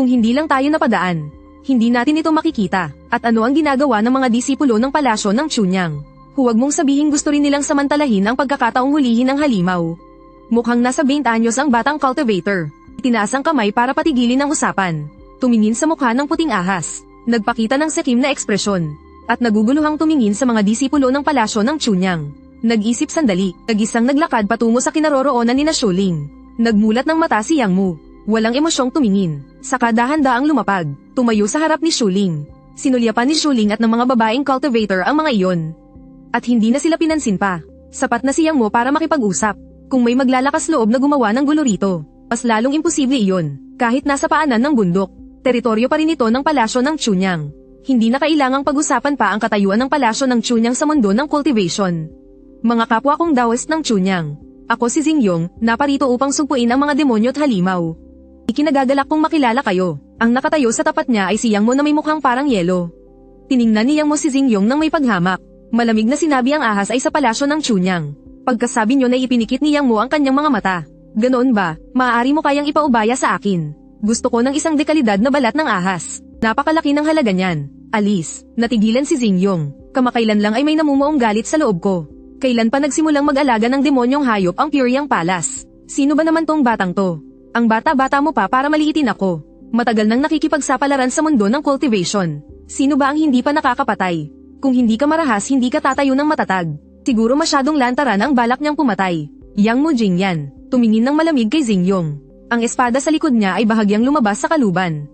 Kung hindi lang tayo napadaan, hindi natin ito makikita. At ano ang ginagawa ng mga disipulo ng palasyo ng Chunyang? Huwag mong sabihin gusto rin nilang samantalahin ang pagkakataong hulihin ng halimaw. Mukhang nasa 20 anyos ang batang cultivator. Itinaas ang kamay para patigilin ang usapan. Tumingin sa mukha ng puting ahas. Nagpakita ng sakim na ekspresyon. At naguguluhang tumingin sa mga disipulo ng palasyo ng Chunyang. Nag-isip sandali. Nag-isang naglakad patungo sa kinaroroonan ni na Shuling. Nagmulat ng mata si Yang Mu. Walang emosyong tumingin. Saka dahan-daang lumapag. Tumayo sa harap ni Shuling. Sinulyapan ni Shuling at ng mga babaeng cultivator ang mga iyon. At hindi na sila pinansin pa. Sapat na si Yang Mo para makipag-usap. Kung may maglalakas loob na gumawa ng gulo rito, mas lalong imposible iyon. Kahit nasa paanan ng bundok, teritoryo pa rin ito ng palasyo ng Chunyang. Hindi na kailangang pag-usapan pa ang katayuan ng palasyo ng Chunyang sa mundo ng cultivation. Mga kapwa kong Daoist ng Chunyang. Ako si Xingyong, naparito upang sugpuin ang mga demonyo at halimaw. Ikinagagalak kong makilala kayo. Ang nakatayo sa tapat niya ay si Yang Mo na may mukhang parang yelo. Tiningnan ni Yang Mo si Xingyong nang may paghamak. Malamig na sinabi ang ahas ay sa palasyo ng Chunyang. Pagkasabi niyo na ipinikit ni Yang Mo ang kanyang mga mata. Ganoon ba, maaari mo kayang ipaubaya sa akin? Gusto ko ng isang dekalidad na balat ng ahas. Napakalaki ng halaga niyan. Alis, natigilan si Xingyong. Kamakailan lang ay may namumuong galit sa loob ko. Kailan pa nagsimulang mag-alaga ng demonyong hayop ang Puryang Palace? Sino ba naman tong batang to? Ang bata-bata mo pa para maliitin ako. Matagal nang nakikipagsapalaran sa mundo ng cultivation. Sino ba ang hindi pa nakakapatay? Kung hindi ka marahas hindi ka tatayo ng matatag. Siguro masyadong lantaran ang balak niyang pumatay. Yang Mu Jingyan, tumingin ng malamig kay Xingyong. Ang espada sa likod niya ay bahagyang lumabas sa kaluban.